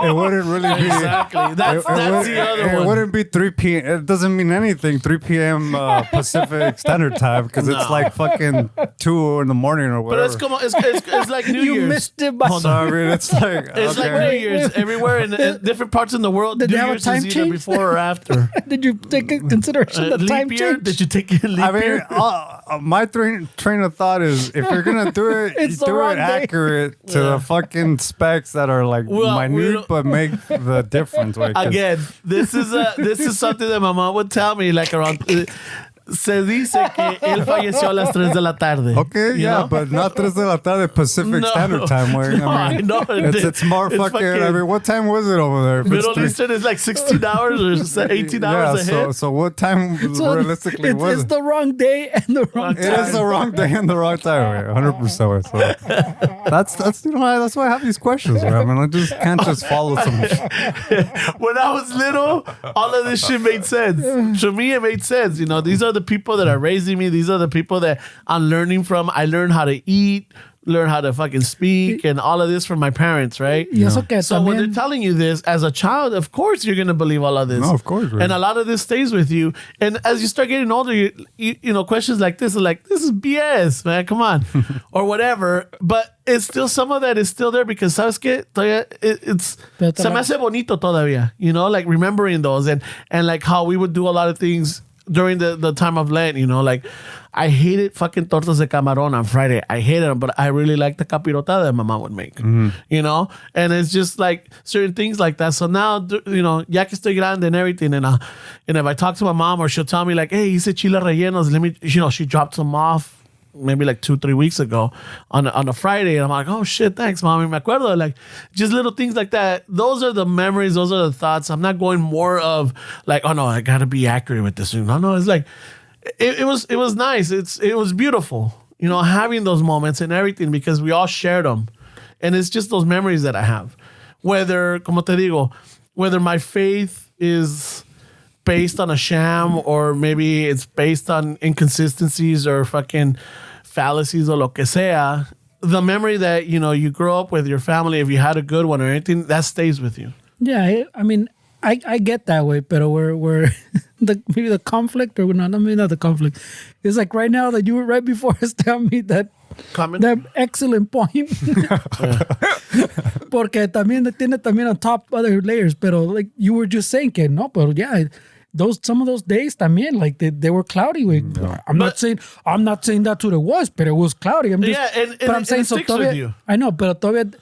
it wouldn't really be Exactly. That's the other it one. wouldn't be 3 p.m. It doesn't mean anything. 3 p.m. Pacific Standard Time because it's like fucking 2 in the morning or But whatever. it's like New You Year's. missed it by So I mean, it's like It's like New Year's everywhere in different parts in the world. Did New they have a Year's time is either change? before or after. Did you take into consideration the Leap time year? change? Did you take a leap I mean, year? my train of thought is if you're gonna do it, you It's the do wrong it day. accurate to the fucking specs that are like Well, we minute don't- but make the difference. Like, 'cause- Again, this is something that my mom would tell me like around. Se dice que él falleció a las 3 de la tarde. Okay, you yeah, know? but not 3 de la tarde Pacific No. Standard Time. Where, No, I mean, I know. it's more It's fucking, I mean, what time was it over there? If it's Middle three- Eastern is like 16 hours or 18 hours ahead. so what time So realistically it's, was it's it? the wrong day and the wrong It is the wrong day and the wrong time. 100%. So that's you know that's why I have these questions. Right? I mean, I just can't just follow some. When I was little, all of this shit made sense. To me, it made sense. You know, these are the people that are raising me. These are the people that I'm learning from. I learned how to eat, learn how to fucking speak, and all of this from my parents, right? Y eso que So when they're también, telling you this as a child, of course you're gonna believe all of this. No, of course, right. And a lot of this stays with you. And as you start getting older, you know, questions like this are like, this is BS, man. Come on, or whatever. But it's still, some of that is still there because sabes que todavía it's Pero te se la- me hace bonito todavía. You know, like remembering those and like how we would do a lot of things during the time of Lent. You know, like I hated fucking tortas de camarón on Friday. I hated them, but I really liked the capirotada that my mom would make. You know, and it's just like certain things like that. So now, you know, ya que estoy grande and everything, and if I talk to my mom or she'll tell me like, hey, hice chile rellenos, let me, you know, she dropped some off maybe like 2-3 weeks ago on a Friday, and I'm like, oh shit, thanks, mommy. Me acuerdo, like just little things like that. Those are the memories. Those are the thoughts. I'm not going more of like, oh no, I gotta be accurate with this. No, it's like it was nice. It was beautiful, you know, having those moments and everything because we all shared them, and it's just those memories that I have. Whether, como te digo, whether my faith is based on a sham or maybe it's based on inconsistencies or fucking fallacies or lo que sea, the memory that, you know, you grow up with your family, if you had a good one or anything, that stays with you. yeah, I mean, I get that way, but we're maybe the conflict or not, maybe not the conflict. It's like right now that you were right before us telling me that Comment? that excellent point. Porque también tiene también on top other layers, pero like you were just saying que no, pero yeah, some of those days también like they were cloudy. I'm not saying that's what it was, but it was cloudy. I'm just, Yeah, and but I'm saying it so sticks with todavía, you. I know, pero todavía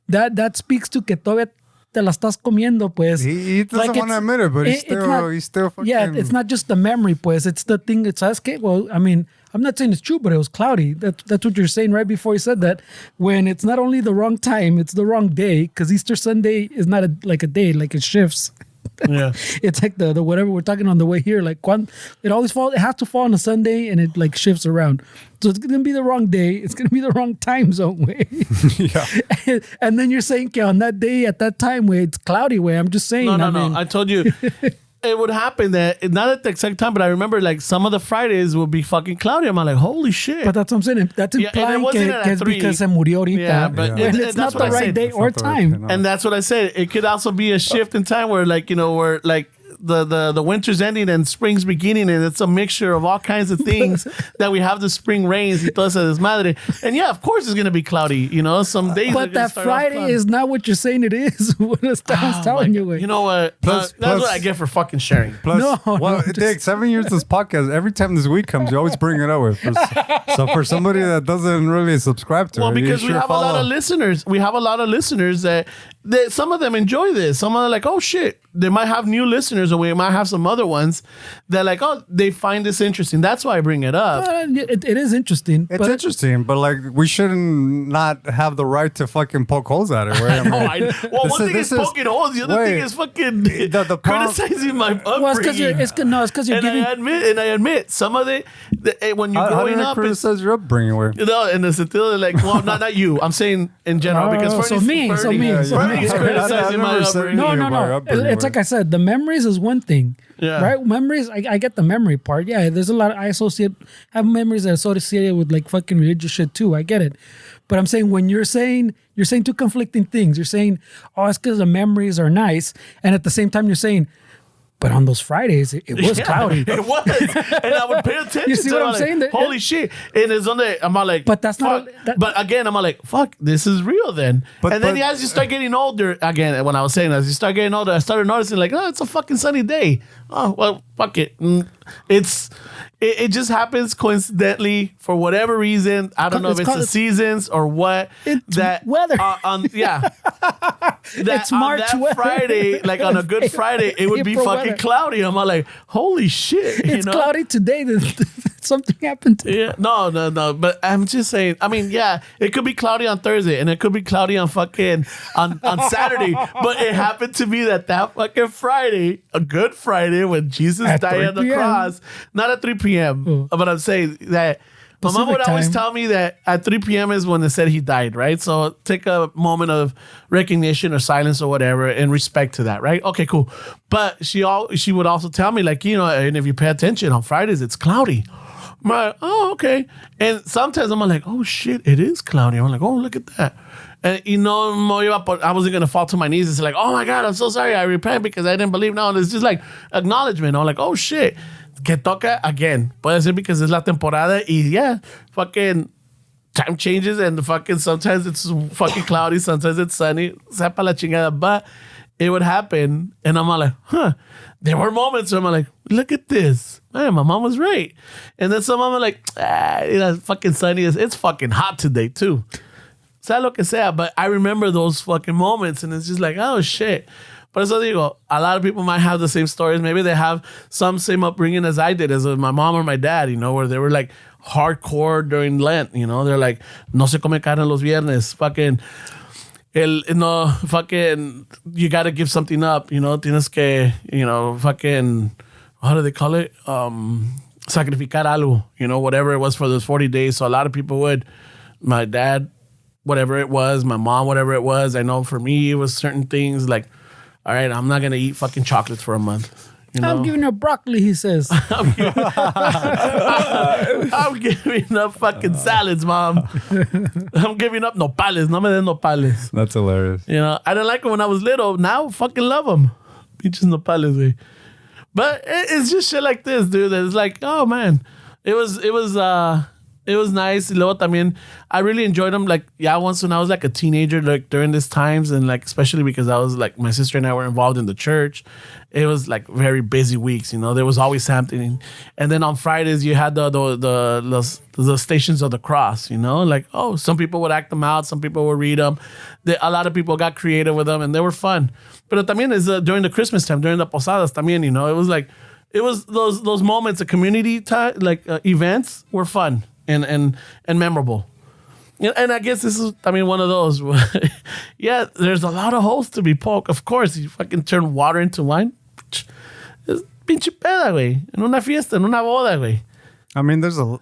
that speaks to que todavía te la estás comiendo, pues. He doesn't want to admit it, but he's still fucking. Yeah, it's not just the memory, pues. It's the thing that says, okay, well, I mean, I'm not saying it's true, but it was cloudy. That's what you're saying right before you said that. When it's not only the wrong time, it's the wrong day, because Easter Sunday is not like a day, like it shifts. Yeah. It's like the whatever we're talking on the way here. Like it has to fall on a Sunday, and it like shifts around. So it's gonna be the wrong day. It's gonna be the wrong time zone way. Yeah. And then you're saying, okay, on that day at that time where it's cloudy way. I'm just saying. No. I mean, I told you it would happen that not at the exact time, but I remember like some of the Fridays would be fucking cloudy. I'm like, holy shit. but that's what I'm saying. That's Yeah, and it implying wasn't que at it's 3. because se murió ahorita. Yeah, but when it- it's that's not what the I right said. day It's or not the right time. day, no. And that's what I said. It could also be a shift in time where, like, you know, where like the winter's ending and spring's beginning, and it's a mixture of all kinds of things that we have the spring rains y todo ese desmadre. And yeah, of course it's gonna be cloudy. You know, some days. are But gonna that start off Friday cloudy. is not what you're saying it is. What I was Oh telling my you. God. Wait. You know what? Plus- That's plus- what I get for fucking sharing. Plus, No, well, no, Dick, 7 years this podcast. Every time this week comes, you always bring it up with. So for somebody that doesn't really subscribe to Well, it, you because we sure have a lot follow. of listeners. We have a lot of listeners that some of them enjoy this. Some are like, oh shit. They might have new listeners, or we might have some other ones that like, oh, they find this interesting. That's why I bring it up. It is interesting. It's but interesting, but like we shouldn't not have the right to fucking poke holes at it. Right? I mean, Well, one thing is poking holes. The other thing is fucking the problem- criticizing my upbringing. Well, it's because you're and giving. I admit, some of when you're how growing did I up, it's, criticize your upbringing? Where you know, in the sentido de like, well, not you. I'm saying in general, because for so me. me, Yeah. Nobody's criticizing my upbringing. No. It's like I said, the memories is one thing. Yeah. Right? Memories, I get the memory part. Yeah, there's a lot I have memories that are associated with like fucking religious shit too. I get it. But I'm saying when you're saying two conflicting things. You're saying, oh, it's because the memories are nice. And at the same time, you're saying, but on those Fridays, it was cloudy. It was. And I would pay attention You see to what it. I'm saying? Like, holy shit. And it's on the, I'm all like, But that's not... fuck. But again, I'm all like, fuck, this is real then. And then as you start getting older, again, when I was saying, as you start getting older, I started noticing like, oh, it's a fucking sunny day. Oh, well, fuck it. It just happens coincidentally for whatever reason. I don't know if it's the seasons or what. It's weather. It's March on that weather. Friday, like on a good Friday, it would be April fucking weather. cloudy. I'm all like, holy shit. It's cloudy today. Something happened today. Yeah, no. But I'm just saying, I mean, yeah, it could be cloudy on Thursday and it could be cloudy on fucking on Saturday. But it happened to be that fucking Friday, a good Friday when Jesus At died 3 on the p.m. cross, not at 3 p.m. But I'm saying that my mom would Pacific always time. tell me that at 3 p.m. is when they said he died, right? So take a moment of recognition or silence or whatever in respect to that, right? Okay, cool. But she would also tell me like, and if you pay attention on Fridays, it's cloudy. I'm like, oh, okay. And sometimes I'm like, oh shit, it is cloudy. I'm like, oh, look at that. And I wasn't gonna fall to my knees and say like, oh my God, I'm so sorry, I repent because I didn't believe. No, it's just like acknowledgement. I'm like, oh shit. Que toca again. Puede ser because es la temporada y yeah, fucking time changes and sometimes it's fucking cloudy, sometimes it's sunny. Sepa la chingada. But it would happen and I'm like, huh. There were moments where I'm like, look at this. Man, my mom was right. And then some mom like, fucking sunny. It's fucking hot today too. Sea lo que sea. But I remember those fucking moments and it's just like, oh shit. Por eso digo, a lot of people might have the same stories. Maybe they have some same upbringing as I did, as my mom or my dad, where they were like hardcore during Lent, They're like, no se come carne los viernes. You got to give something up, Tienes que, fucking, how do they call it? Sacrificar algo, whatever it was for those 40 days. So a lot of people would. My dad, whatever it was. My mom, whatever it was. I know for me, it was certain things like, all right, I'm not going to eat fucking chocolates for a month. I'm giving up broccoli, he says. I'm giving up fucking salads, Mom. I'm giving up nopales. No me den nopales. That's hilarious. I didn't like them when I was little. Now, fucking love them. Pinches nopales, güey. But it's just shit like this, dude. It's like, oh, man. It was nice. Y luego también, I really enjoyed them. Like, once when I was like a teenager, like during these times, and like especially because I was like my sister and I were involved in the church. It was like very busy weeks. There was always something. And then on Fridays you had the Stations of the Cross. Like some people would act them out, some people would read them. A lot of people got creative with them, and they were fun. But también is during the Christmas time, during the posadas también. It was those moments of community events were fun. And memorable. And I guess this is, one of those. Yeah, there's a lot of holes to be poked. Of course, you fucking turn water into wine. Es pinche peda, güey. En una fiesta, en una boda, güey.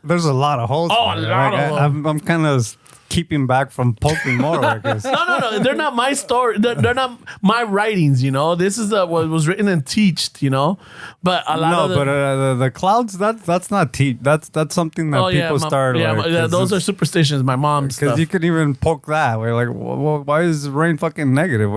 There's a lot of holes. Oh, a lot of holes. I'm kind of keeping back from poking more, I guess. No. They're not my story. They're not my writings, This is what was written and teached, But a lot of the clouds, that's not that's something that people start. Those are superstitions. My mom's stuff. Because you could even poke that. We're like, well, why is rain fucking negative?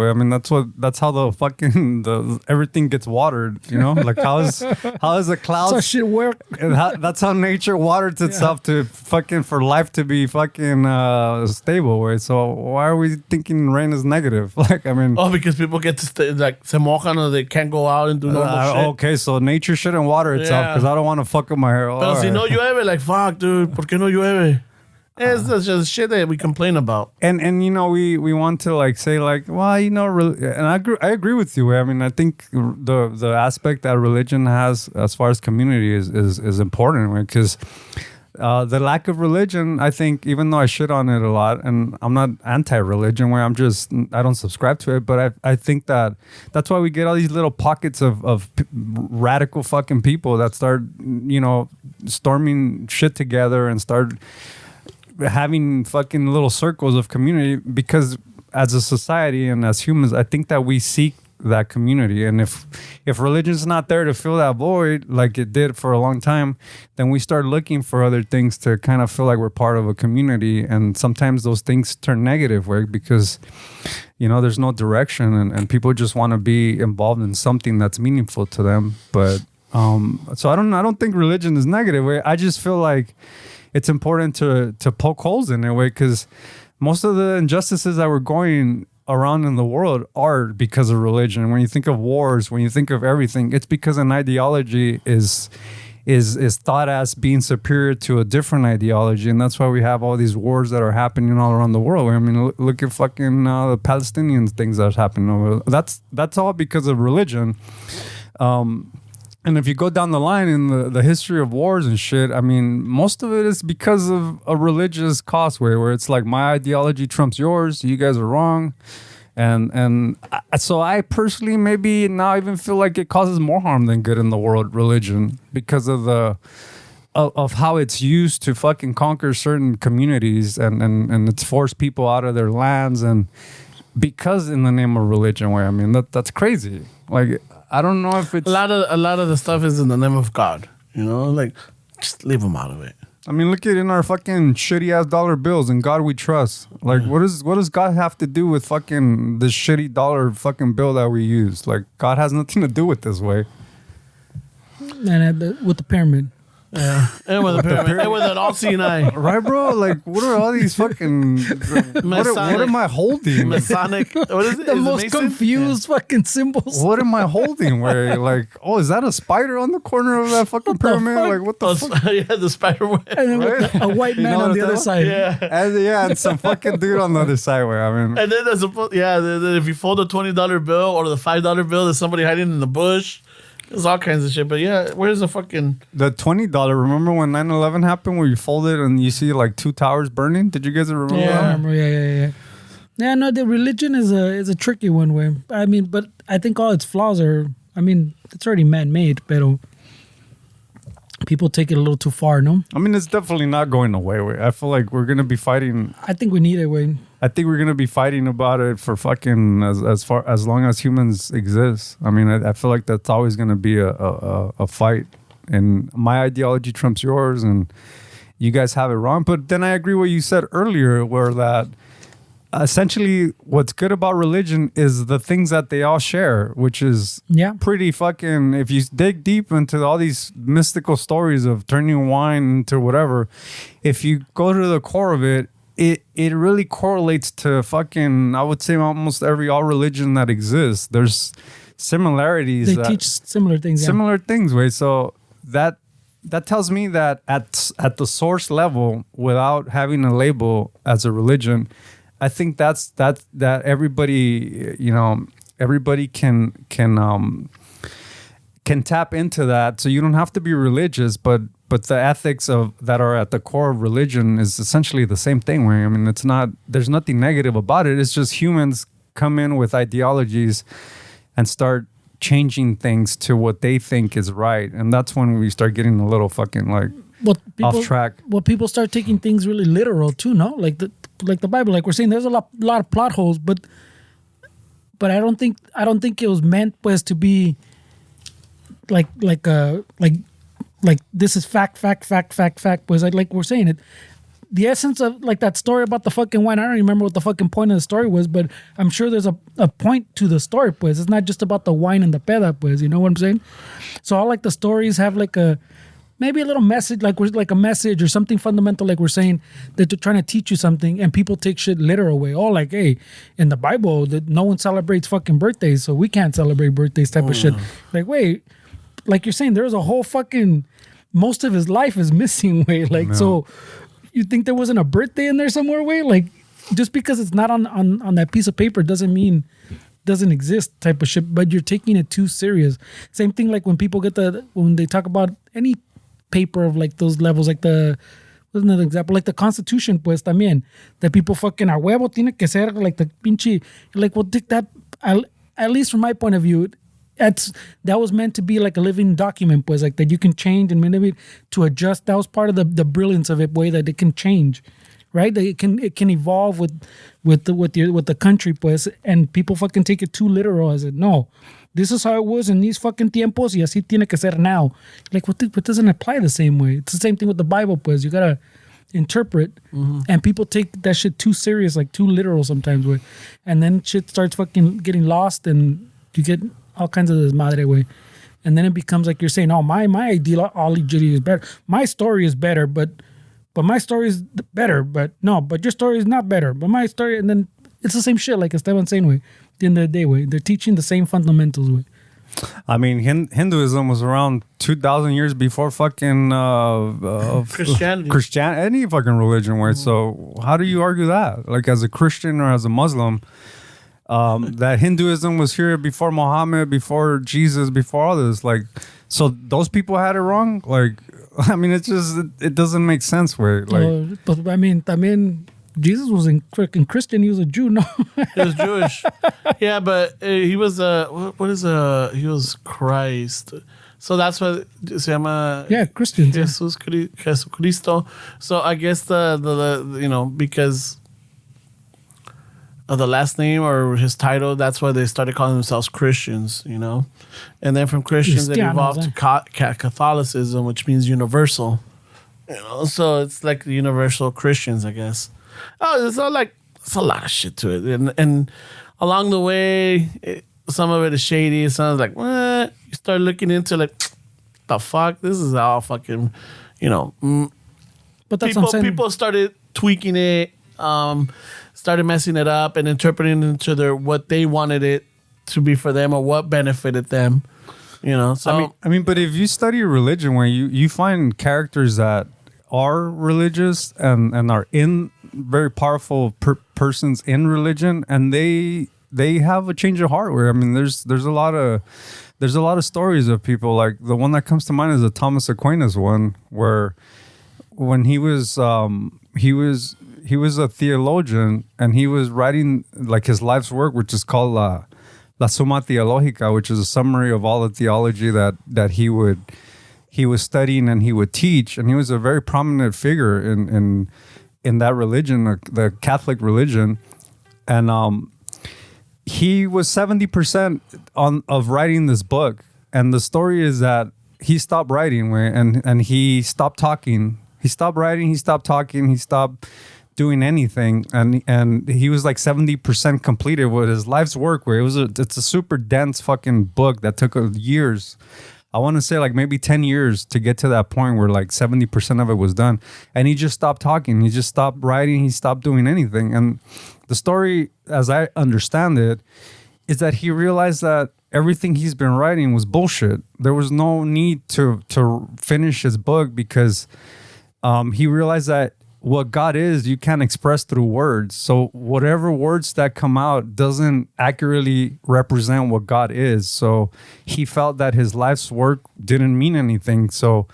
That's how the fucking everything gets watered. Like how is the clouds? That's how shit work. That's how nature waters itself to fucking for life to be fucking stable way. So why are we thinking rain is negative? Because people get to stay, like se mojan or they can't go out and do normal shit. Okay, so nature shouldn't water itself because I don't want to fuck up my hair. Pero si no llueve, like fuck, dude, ¿por qué no llueve? It's just shit that we complain about. And we want to say well, and I agree with you. I think the aspect that religion has as far as community is important, because the lack of religion, I think, even though I shit on it a lot, and I'm not anti-religion, where I don't subscribe to it, but I think that's why we get all these little pockets of radical fucking people that start, storming shit together and start having fucking little circles of community, because as a society and as humans, I think that we seek that community. And if religion's not there to fill that void like it did for a long time, then we start looking for other things to kind of feel like we're part of a community. And sometimes those things turn negative, right? Because, you know, there's no direction and people just want to be involved in something that's meaningful to them. But so I don't think religion is negative. I just feel like it's important to poke holes in it, way, because most of the injustices that we're going around in the world are because of religion. When you think of wars, when you think of everything, it's because an ideology is thought as being superior to a different ideology, and that's why we have all these wars that are happening all around the world. I mean, look at fucking the Palestinian things that's happening. That's all because of religion. And if you go down the line in the history of wars and shit, I mean, most of it is because of a religious causeway where it's like my ideology trumps yours. You guys are wrong. So I personally maybe now even feel like it causes more harm than good in the world, religion, because of of how it's used to fucking conquer certain communities and it's forced people out of their lands, and because in the name of religion, where I mean that's crazy. Like, I don't know if it's a lot of the stuff is in the name of God, you know, like just leave them out of it. I mean, look at in our fucking shitty ass dollar bills. In God we trust. Like, what does God have to do with fucking this shitty dollar fucking bill that we use? Like, God has nothing to do with this way. And with the pyramid. Yeah, and with a pyramid, and with an all-seeing eye, right, bro? Like, what are all these fucking? What am I holding? Masonic. What is it? The most confused fucking symbols. What am I holding? Where like, oh, is that a spider on the corner of that fucking pyramid? Like, what the fuck? Yeah, the spider web. And then with a white man on the other side. Yeah, and some fucking dude on the other side. Where I mean, and then there's then if you fold a $20 bill or the $5 bill, there's somebody hiding in the bush. There's all kinds of shit, but yeah, where's the fucking... The $20, remember when 9/11 happened where you fold it and you see like 2 towers burning? Did you guys remember that? I remember, yeah. Yeah, no, the religion is a tricky one way. I mean, but I think all its flaws are... I mean, it's already man-made, but people take it a little too far, no? I mean, it's definitely not going away. I feel like we're going to be fighting... I think we need it, Wayne. I think we're going to be fighting about it for fucking as long as humans exist. I mean, I feel like that's always going to be a fight. And my ideology trumps yours, and you guys have it wrong. But then I agree with what you said earlier, where that essentially what's good about religion is the things that they all share, which is pretty fucking... If you dig deep into all these mystical stories of turning wine into whatever, if you go to the core of it, it really correlates to fucking, I would say, almost all religion that exists. There's similarities. They teach similar things. Similar things, right? So that tells me that at the source level, without having a label as a religion, I think that everybody, you know, everybody can tap into that. So you don't have to be religious, but the ethics that are at the core of religion is essentially the same thing. Where I mean, there's nothing negative about it. It's just humans come in with ideologies and start changing things to what they think is right, and that's when we start getting a little fucking like off track. Well, people start taking things really literal too, no? Like the Bible, like we're saying, there's a lot of plot holes, but I don't think it was meant pues to be like this is fact, was like we're saying it. The essence of like that story about the fucking wine, I don't remember what the fucking point of the story was, but I'm sure there's a point to the story, pues. It's not just about the wine and the peda, pues. You know what I'm saying? So all like the stories have like maybe a little message, like a message or something fundamental, like we're saying, that they're trying to teach you something, and people take shit literal way. Oh, like, hey, in the Bible, that no one celebrates fucking birthdays, so we can't celebrate birthdays type of shit. Like, wait, like you're saying, there's a whole fucking... Most of his life is missing, way. Like, so you think there wasn't a birthday in there somewhere, way? Like, just because it's not on that piece of paper doesn't mean doesn't exist type of shit, but you're taking it too serious. Same thing like when people when they talk about any paper of like those levels, like what's another example? Like the Constitution, pues, también. That people fucking a huevo tiene que ser like the pinche, like, well, that, at least from my point of view, that was meant to be like a living document, pues, like that you can change and manipulate to adjust. That was part of the brilliance of it, way that it can change right? It can evolve with the country, pues, and people fucking take it too literal as it. No, this is how it was in these fucking tiempos, y así tiene que ser now. Like, what doesn't apply the same way? It's the same thing with the Bible, pues. You gotta interpret, and people take that shit too serious, like too literal sometimes, way, and then shit starts fucking getting lost, and you get all kinds of this madre way, and then it becomes like you're saying, oh, my ideology is better, my story is better, but my story is better, but your story is not better, but my story, and then it's the same shit, like Esteban saying, way. At the end of the day, way, they're teaching the same fundamentals, way. I mean, Hinduism was around 2,000 years before fucking Christianity. Any fucking religion, right? So how do you argue that? Like, as a Christian or as a Muslim, that Hinduism was here before Muhammad, before Jesus, before all this. Like, so those people had it wrong? Like, I mean, it doesn't make sense, way. Like, but I mean, Jesus was freaking Christian. He was a Jew, no? He was Jewish. Yeah, but he was he was Christ. So that's what se llama. Yeah, Christians. Jesucristo. So I guess the because of the last name or his title, that's why they started calling themselves Christians, And then from Christians, it evolved to Catholicism, which means universal. So it's like the universal Christians, I guess. Oh, it's a lot of shit to it, and along the way, some of it is shady. Some is like, what? You start looking into like, the fuck, this is all fucking, But that's what I'm saying. People started tweaking it, started messing it up, and interpreting it into what they wanted it to be for them or what benefited them. So I mean, but if you study religion, where you find characters that are religious and are in very powerful persons in religion, and they have a change of heart. Where, I mean, there's a lot of stories of people, like the one that comes to mind is the Thomas Aquinas one, where when he was a theologian, and he was writing like his life's work, which is called La Summa Theologica, which is a summary of all the theology that he was studying and he would teach, and he was a very prominent figure in that religion, the Catholic religion, and he was 70% of writing this book, and the story is that he stopped writing, and he stopped talking. He stopped writing. He stopped talking. He stopped doing anything, and he was like 70% completed with his life's work. Where it's a super dense fucking book that took years. I want to say like maybe 10 years to get to that point where like 70% of it was done. And he just stopped talking. He just stopped writing. He stopped doing anything. And the story, as I understand it, is that he realized that everything he's been writing was bullshit. There was no need to finish his book, because he realized that what God is, you can't express through words. So whatever words that come out doesn't accurately represent what God is. So he felt that his life's work didn't mean anything. So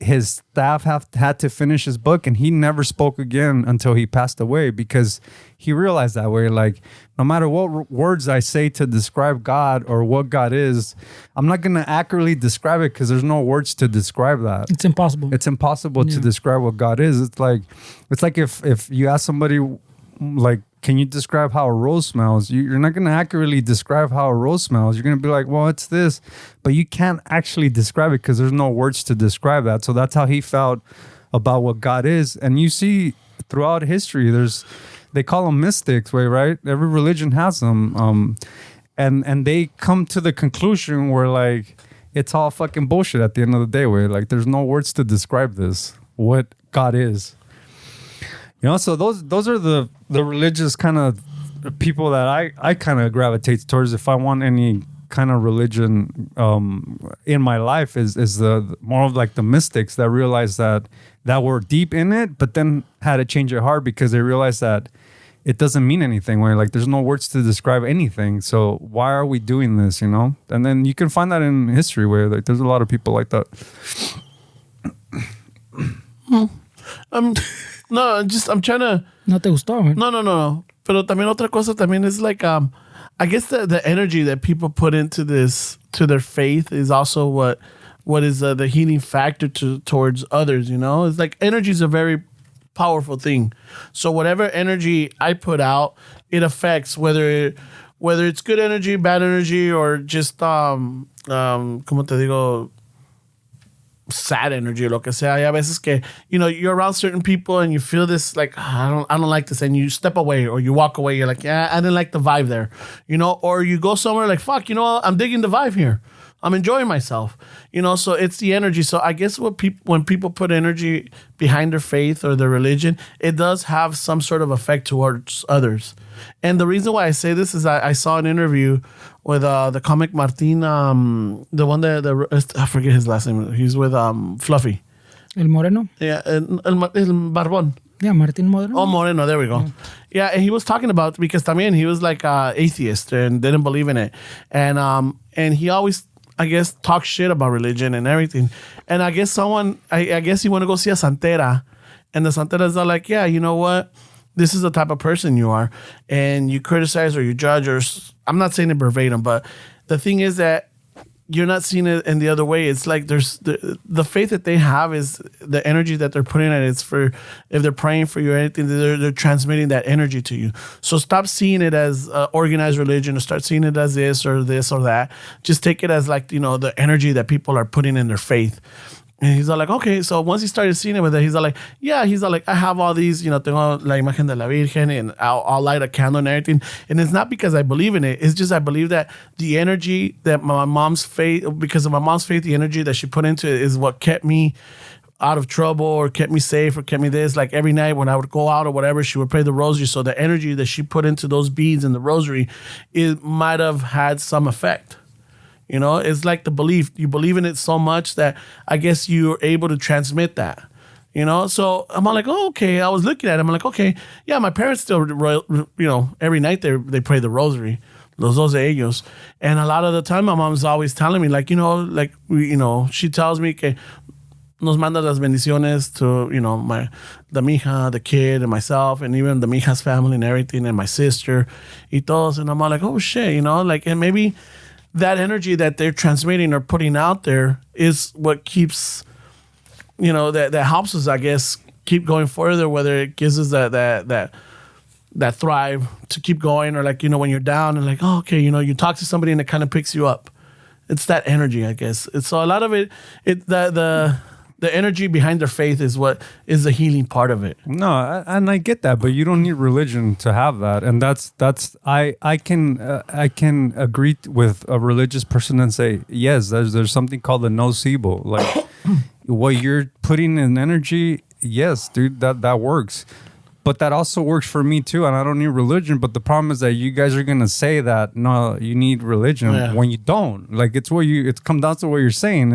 his staff had to finish his book, and he never spoke again until he passed away, because he realized that way, like, no matter what words I say to describe God or what God is, I'm not going to accurately describe it, because there's no words to describe that. It's impossible. It's impossible to describe what God is. It's like if you ask somebody, like, can you describe how a rose smells? You're not going to accurately describe how a rose smells. You're going to be like, well, it's this. But you can't actually describe it, because there's no words to describe that. So that's how he felt about what God is. And you see throughout history, they call them mystics, right? Every religion has them. And they come to the conclusion where, like, it's all fucking bullshit at the end of the day, where, like, there's no words to describe this, what God is. So those are the religious kind of people that I kind of gravitate towards. If I want any kind of religion in my life, is the more of like the mystics that realize that were deep in it, but then had to change their heart because they realized that it doesn't mean anything. Where, like, there's no words to describe anything. So why are we doing this? And then you can find that in history, where, like, there's a lot of people like that. No, I'm trying to... No te gustó, man. No. Pero también otra cosa también is like, I guess the energy that people put into this, to their faith, is also what is the healing factor towards others, It's like energy is a very powerful thing. So whatever energy I put out, it affects whether it's good energy, bad energy, or just como te digo, sad energy, lo que sea. Hay a veces que, you're around certain people and you feel this like, I don't like this, and you step away or you walk away. You're like, yeah, I didn't like the vibe there, or you go somewhere like, fuck, I'm digging the vibe here. I'm enjoying myself, so it's the energy. So I guess when people put energy behind their faith or their religion, it does have some sort of effect towards others. And the reason why I say this is I saw an interview with the comic Martin, the one that I forget his last name. He's with Fluffy. El Moreno? Yeah, el Barbón. Yeah, Martin Moreno. Oh, Moreno, there we go. Yeah, and he was talking about, because también he was like atheist and didn't believe in it. And he always, I guess, talk shit about religion and everything. And I guess I guess you want to go see a santera. And the santeras are like, yeah, you know what? This is the type of person you are. And you criticize or you judge, or I'm not saying it verbatim, but the thing is that you're not seeing it in the other way. It's like there's the faith that they have is the energy that they're putting in. It's for, if they're praying for you or anything, they're transmitting that energy to you. So stop seeing it as organized religion, or start seeing it as this or that. Just take it as like, the energy that people are putting in their faith. And he's all like, okay. So once he started seeing it with it, he's all like, yeah. He's all like, I have all these, tengo la imagen de la Virgen, and I'll light a candle and everything. And it's not because I believe in it. It's just I believe that the energy that my mom's faith, because of my mom's faith, the energy that she put into it is what kept me out of trouble, or kept me safe, or kept me this. Like every night when I would go out or whatever, she would pray the rosary. So the energy that she put into those beads and the rosary, it might have had some effect. It's like the belief. You believe in it so much that I guess you're able to transmit that. So I'm like, oh, okay. I was looking at him. I'm like, okay, yeah, my parents still, every night they pray the rosary, los dos de ellos. And a lot of the time, my mom's always telling me, like, she tells me que nos manda las bendiciones to, the mija, the kid, and myself, and even the mija's family and everything, and my sister, y todos. And I'm all like, oh, shit, and maybe that energy that they're transmitting or putting out there is what keeps, that helps us, I guess, keep going further, whether it gives us that thrive to keep going, or like, when you're down and like, oh, okay, you talk to somebody and it kind of picks you up. It's that energy, I guess. It's so a lot of it, the energy behind their faith is what is the healing part of it. No, and I get that, but you don't need religion to have that, and that's I can agree with a religious person and say yes. There's something called the nocebo, like what you're putting in energy. Yes, dude, that works, but that also works for me too, and I don't need religion. But the problem is that you guys are gonna say that no, you need religion when you don't. Like it's come down to what you're saying.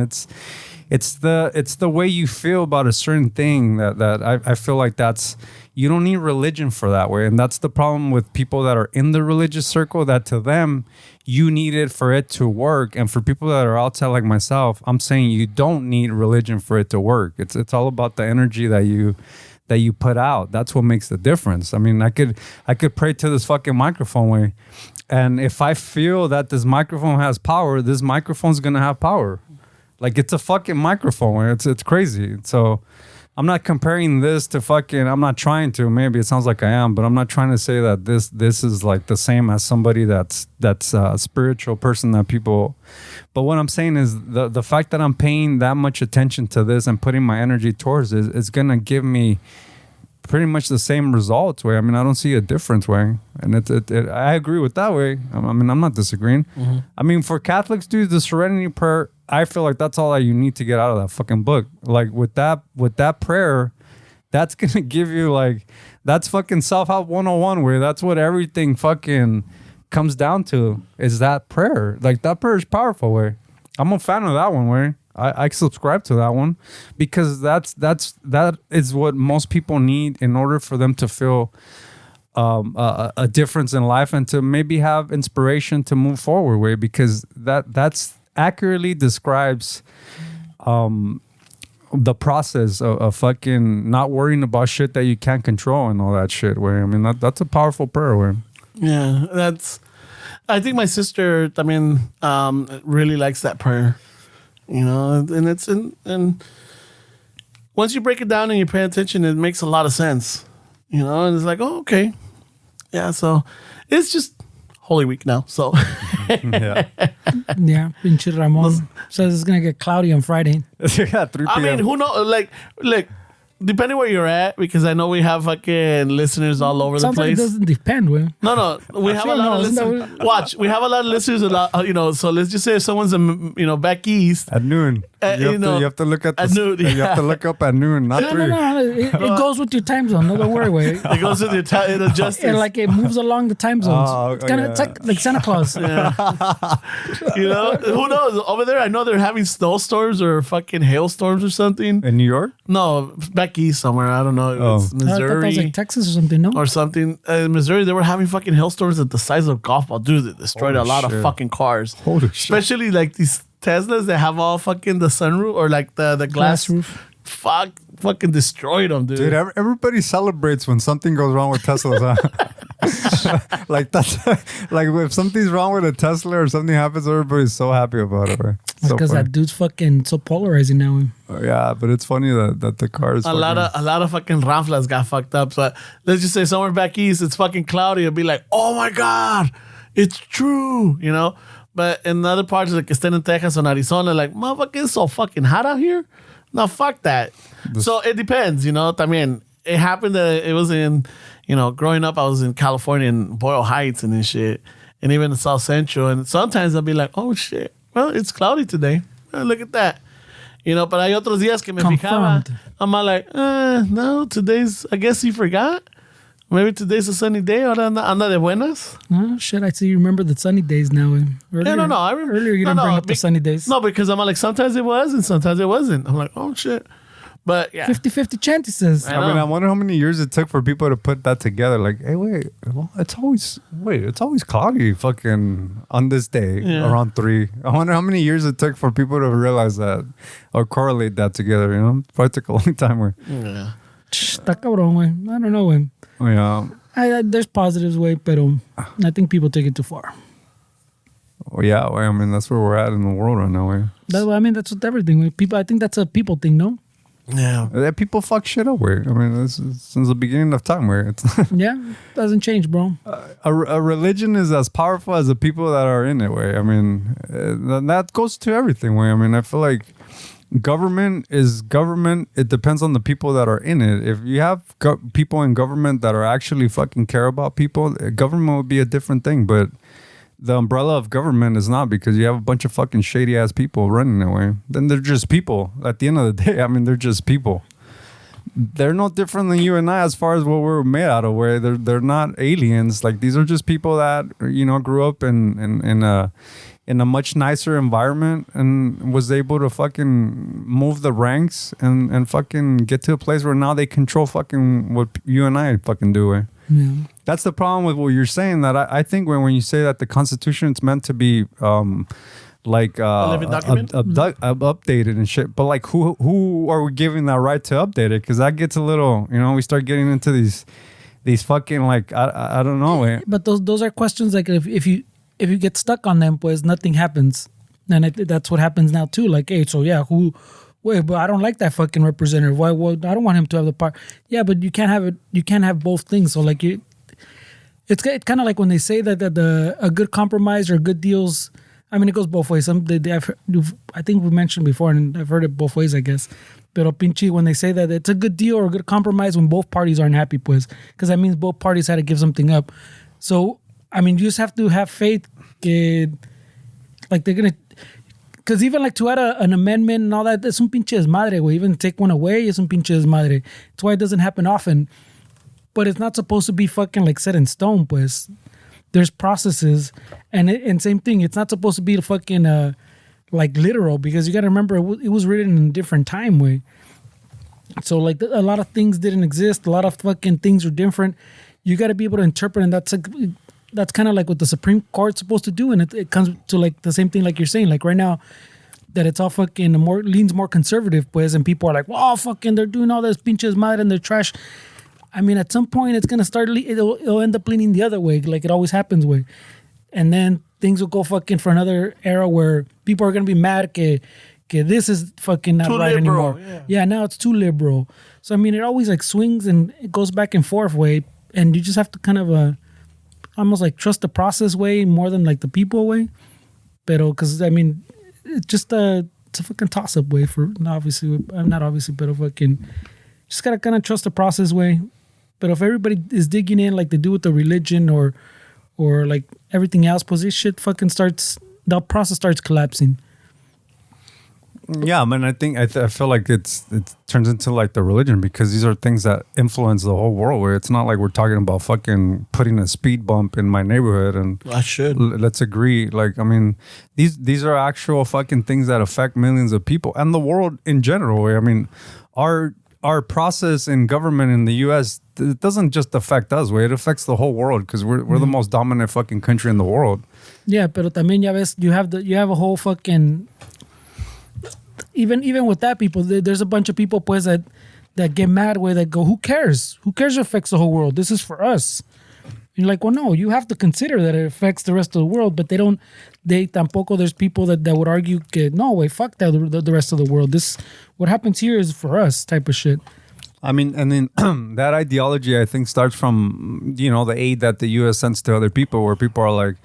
It's the way you feel about a certain thing that I feel like that's, you don't need religion for that way. And that's the problem with people that are in the religious circle, that to them, you need it for it to work. And for people that are outside like myself, I'm saying you don't need religion for it to work. It's all about the energy that you put out. That's what makes the difference. I mean, I could pray to this fucking microphone way. And if I feel that this microphone has power, this microphone's going to have power. Like it's a fucking microphone. It's crazy. So I'm not comparing this to fucking, I'm not trying to, maybe it sounds like I am, but I'm not trying to say that this is like the same as somebody that's a spiritual person that people, but what I'm saying is the fact that I'm paying that much attention to this and putting my energy towards it is going to give me pretty much the same results way. I mean, I don't see a difference way. And I agree with that way. I mean, I'm not disagreeing. Mm-hmm. I mean, for Catholics, dude, the Serenity Prayer, I feel like that's all that you need to get out of that fucking book. Like with that prayer, that's going to give you like, that's fucking self-help 101 where that's what everything fucking comes down to is that prayer. Like that prayer is powerful way. I'm a fan of that one way. I subscribe to that one because that is what most people need in order for them to feel a difference in life and to maybe have inspiration to move forward with, because that's accurately describes the process of fucking not worrying about shit that you can't control and all that shit. Where I mean that's a powerful prayer. Where yeah, I think my sister, I mean, really likes that prayer. You know, and it's and once you break it down and you pay attention, it makes a lot of sense. You know, and it's like, oh, okay. Yeah, so it's just Holy Week now. So Yeah. Yeah, pinche Ramon says it's gonna get cloudy on Friday. Yeah, 3 p.m. I mean, who knows? Like, depending where you're at, because I know we have fucking listeners all over the Sounds like it place. doesn't depend, way. No, we have a Sure, lot no, of isn't that listeners. Watch, we have a lot of listeners. So let's just say if someone's back east. At noon. You have to look at at noon, You have to look up at noon, not No, 3. no. It goes with your time zone. No, don't worry, way. It goes with the time. It adjusts. And like it moves along the time zones. Oh, It's kind of yeah. it's like Santa Claus. Who knows? Over there, I know they're having snowstorms or fucking hailstorms or something. In New York? No, back east somewhere. I don't know. Oh. It's I thought that Missouri was like Texas or something. No, or something. In Missouri, they were having fucking hailstorms at the size of a golf ball. Dude, it destroyed Holy a lot of shit. fucking cars. Holy shit. Especially like these Teslas that have all fucking the sunroof or like the glass roof. Fucking destroyed them, dude. Dude, everybody celebrates when something goes wrong with Teslas, huh? Like that's like if something's wrong with a Tesla or something happens, everybody's so happy about it, right? So because funny. that dude's fucking so polarizing now. Yeah, but it's funny that the car is a lot of fucking Ramflas got fucked up. So let's just say somewhere back east, it's fucking cloudy. It'll be like, oh my God, it's true, you know? But in other parts, like estén in Texas or Arizona, like, motherfucker, it's so fucking hot out here. No, fuck that. So it depends, you know? También, it happened that it was in, growing up, I was in California in Boyle Heights and shit. And even in South Central. And sometimes I'll be like, oh shit, well, it's cloudy today. Look at that. But hay otros días que me fijaba. Confirmed. I'm all like, no, today's, I guess he forgot. Maybe today's a sunny day. Ahora anda de buenas. Oh shit! I see. You remember the sunny days now. Earlier, No. I remember. Earlier, you didn't bring up the sunny days. No, because I'm like, sometimes it was and sometimes it wasn't. I'm like, oh shit. But yeah. 50-50 chance, he says. I I mean, know. I wonder how many years it took for people to put that together. Like, hey, it's always cloudy fucking on this day around 3. I wonder how many years it took for people to realize that or correlate that together, Probably took a long time. Where, Yeah. Está cabrón, güey. I don't know, güey. yeah. There's positives, way, pero I think people take it too far. Well, yeah, I mean, that's where we're at in the world right now. Way. That's with everything. Way. People, I think that's a people thing, no? Yeah. People fuck shit up. Where I mean, this is since the beginning of time. Where it's Yeah, doesn't change, bro. a religion is as powerful as the people that are in it. Way I mean, that goes to everything. Way I mean, I feel like government is government. It depends on the people that are in it. If you have people in government that are actually fucking care about people, government would be a different thing. But the umbrella of government is not, because you have a bunch of fucking shady ass people running away. Then they're just people. At the end of the day, I mean, they're just people. They're no different than you and I as far as what we're made out of. Where they're not aliens. Like, these are just people that grew up in a much nicer environment and was able to fucking move the ranks and fucking get to a place where now they control fucking what you and I fucking do. Eh? Yeah. That's the problem with what you're saying. That I think when you say that the Constitution is meant to be living document? updated and shit, but like who are we giving that right to update it? Because that gets a little, we start getting into these fucking like I don't know. Eh? But those are questions like if you get stuck on them, pues nothing happens, and that's what happens now too. Like, hey, so yeah, wait, but I don't like that fucking representative. Why? Well, I don't want him to have the power. Yeah, but you can't have it. You can't have both things. So like it's kind of like when they say that a good compromise or good deals. I mean, it goes both ways. I think we mentioned before, and I've heard it both ways, I guess. Pero pinche, when they say that it's a good deal or a good compromise when both parties aren't happy, pues, because that means both parties had to give something up. So, I mean, you just have to have faith that, like, they're going to... Because even, like, to add an amendment and all that, it's un pinche desmadre, güey. Even take one away, it's un pinche desmadre. That's why it doesn't happen often. But it's not supposed to be fucking, like, set in stone, pues. There's processes. And same thing, it's not supposed to be fucking, like, literal. Because you got to remember, it was written in a different time, way. So, like, a lot of things didn't exist. A lot of fucking things are different. You got to be able to interpret, and that's kind of like what the Supreme Court's supposed to do, and it comes to like the same thing like you're saying, like right now that it's all fucking leans more conservative, pues, and people are like, oh, fucking, they're doing all this pinches madre and they're trash. I mean, at some point it's gonna start, it'll end up leaning the other way, like it always happens, way, and then things will go fucking for another era where people are gonna be mad que okay, this is fucking not Too right liberal, anymore. yeah. Now it's too liberal. So I mean, it always like swings and it goes back and forth way, and you just have to kind of almost like trust the process way more than like the people way. Pero because I mean, it's just it's a fucking toss up way for not obviously, but fucking just gotta kind of trust the process way. But if everybody is digging in like they do with the religion or like everything else, pues this shit fucking the process starts collapsing. Yeah, man. I feel like it turns into like the religion because these are things that influence the whole world. Where it's not like we're talking about fucking putting a speed bump in my neighborhood and I should. Let's agree. Like, I mean, these are actual fucking things that affect millions of people and the world in general. I mean, our process in government in the U.S. it doesn't just affect us. It affects the whole world because we're the most dominant fucking country in the world. Yeah, pero también ya ves, you have a whole fucking. Even with that, people, there's a bunch of people pues that get mad where they go, who cares? Who cares if it affects the whole world? This is for us. And you're like, well, no, you have to consider that it affects the rest of the world, but tampoco, there's people that would argue, no, way, fuck that, the rest of the world. What happens here is for us type of shit. I mean, and then that ideology, I think, starts from, the aid that the U.S. sends to other people where people are like,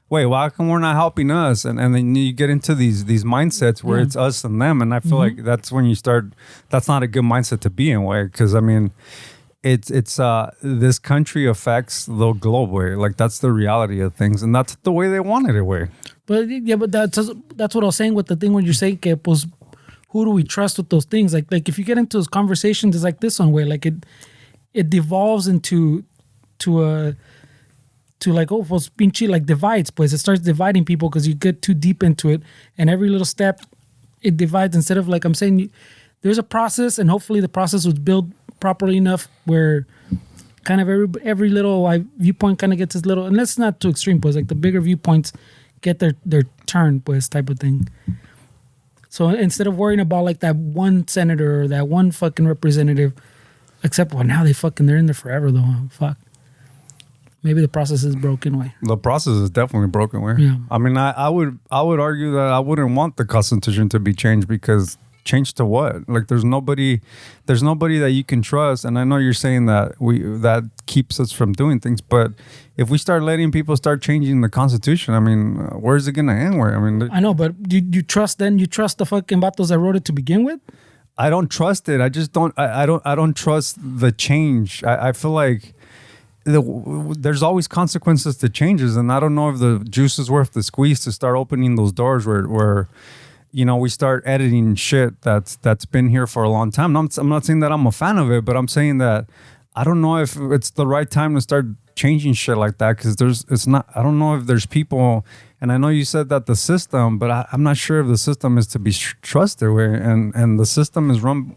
wait, why come we're not helping us? And then you get into these mindsets where it's us and them. And I feel like that's when you start, that's not a good mindset to be in, way. Because, I mean, it's this country affects the globe, way. Like, that's the reality of things. And that's the way they want it, way. But that's what I was saying with the thing when you're saying, pues, who do we trust with those things? Like if you get into those conversations, it's like this one, way. Like, it devolves into like, oh, pues pinche, like divides, pues it starts dividing people because you get too deep into it, and every little step it divides. Instead of, like I'm saying, there's a process, and hopefully the process was built properly enough where kind of every little viewpoint kind of gets his little, and that's not too extreme, pues like the bigger viewpoints get their turn, pues type of thing. So instead of worrying about like that one senator or that one fucking representative, except now they're in there forever though. Fuck. Maybe the process is broken, way. The process is definitely broken, way. Yeah. I mean, I would argue that I wouldn't want the Constitution to be changed because change to what? Like, there's nobody that you can trust. And I know you're saying that that keeps us from doing things, but if we start letting people start changing the Constitution, I mean, where's it gonna end? Where? I mean, I know, but you trust the fucking vatos that wrote it to begin with? I don't trust it. I just don't. I don't trust the change. I feel like. There's always consequences to changes, and I don't know if the juice is worth the squeeze to start opening those doors where we start editing shit that's been here for a long time. I'm not saying that I'm a fan of it, but I'm saying that I don't know if it's the right time to start changing shit like that because I don't know if there's people, and I know you said that the system, but I'm not sure if the system is to be trusted, and the system is run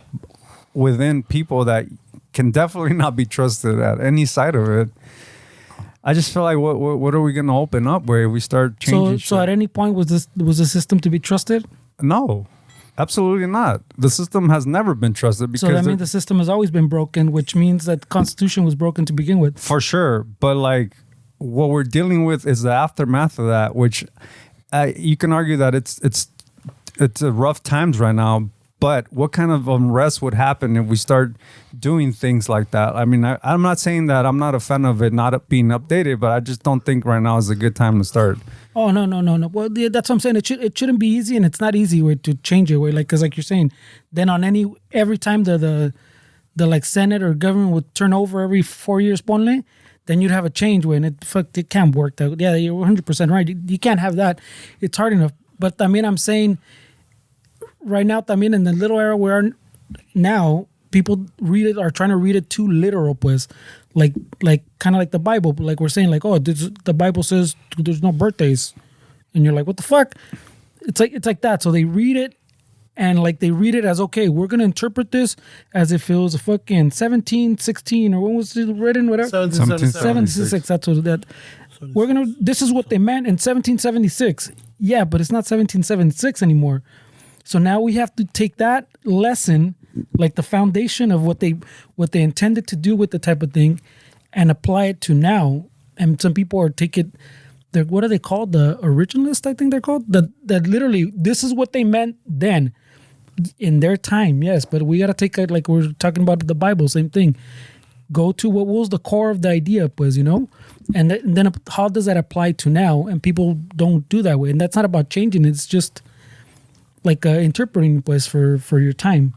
within people that can definitely not be trusted at any side of it. I just feel like what are we going to open up where we start changing shit? So at any point was the system to be trusted? No, absolutely not. The system has never been trusted because so that means the system has always been broken, which means that the Constitution was broken to begin with. For sure, but like what we're dealing with is the aftermath of that, which you can argue that it's a rough times right now. But what kind of unrest would happen if we start doing things like that? I mean, I'm not saying that I'm not a fan of it not being updated, but I just don't think right now is a good time to start. Oh, no. Well, yeah, that's what I'm saying. It shouldn't be easy, and it's not easy way to change it. Because like you're saying, then every time the like Senate or government would turn over every 4 years, ponle, then you'd have a change when it can't work. Yeah, you're 100% right. You can't have that. It's hard enough. But I mean, I'm saying right now, I mean, in the little era we are now, people are trying to read it too literal, pues, like kind of like the Bible, like we're saying, like, oh, the Bible says there's no birthdays, and you're like, what the fuck? It's like that. So they read it, and like they read it as, okay, we're gonna interpret this as if it was a fucking 1716 or when was it written, whatever, 1776. That's what that. This is what they meant in 1776. Yeah, but it's not 1776 anymore. So now we have to take that lesson, like the foundation of what they intended to do with the type of thing, and apply it to now. And some people what are they called? The originalists, I think they're called. That literally, this is what they meant then. in their time, yes, but we got to take it like we're talking about the Bible, same thing. Go to what was the core of the idea, pues, you know? And then how does that apply to now? And people don't do that way. And that's not about changing. It's just like interpreting, pues, for your time.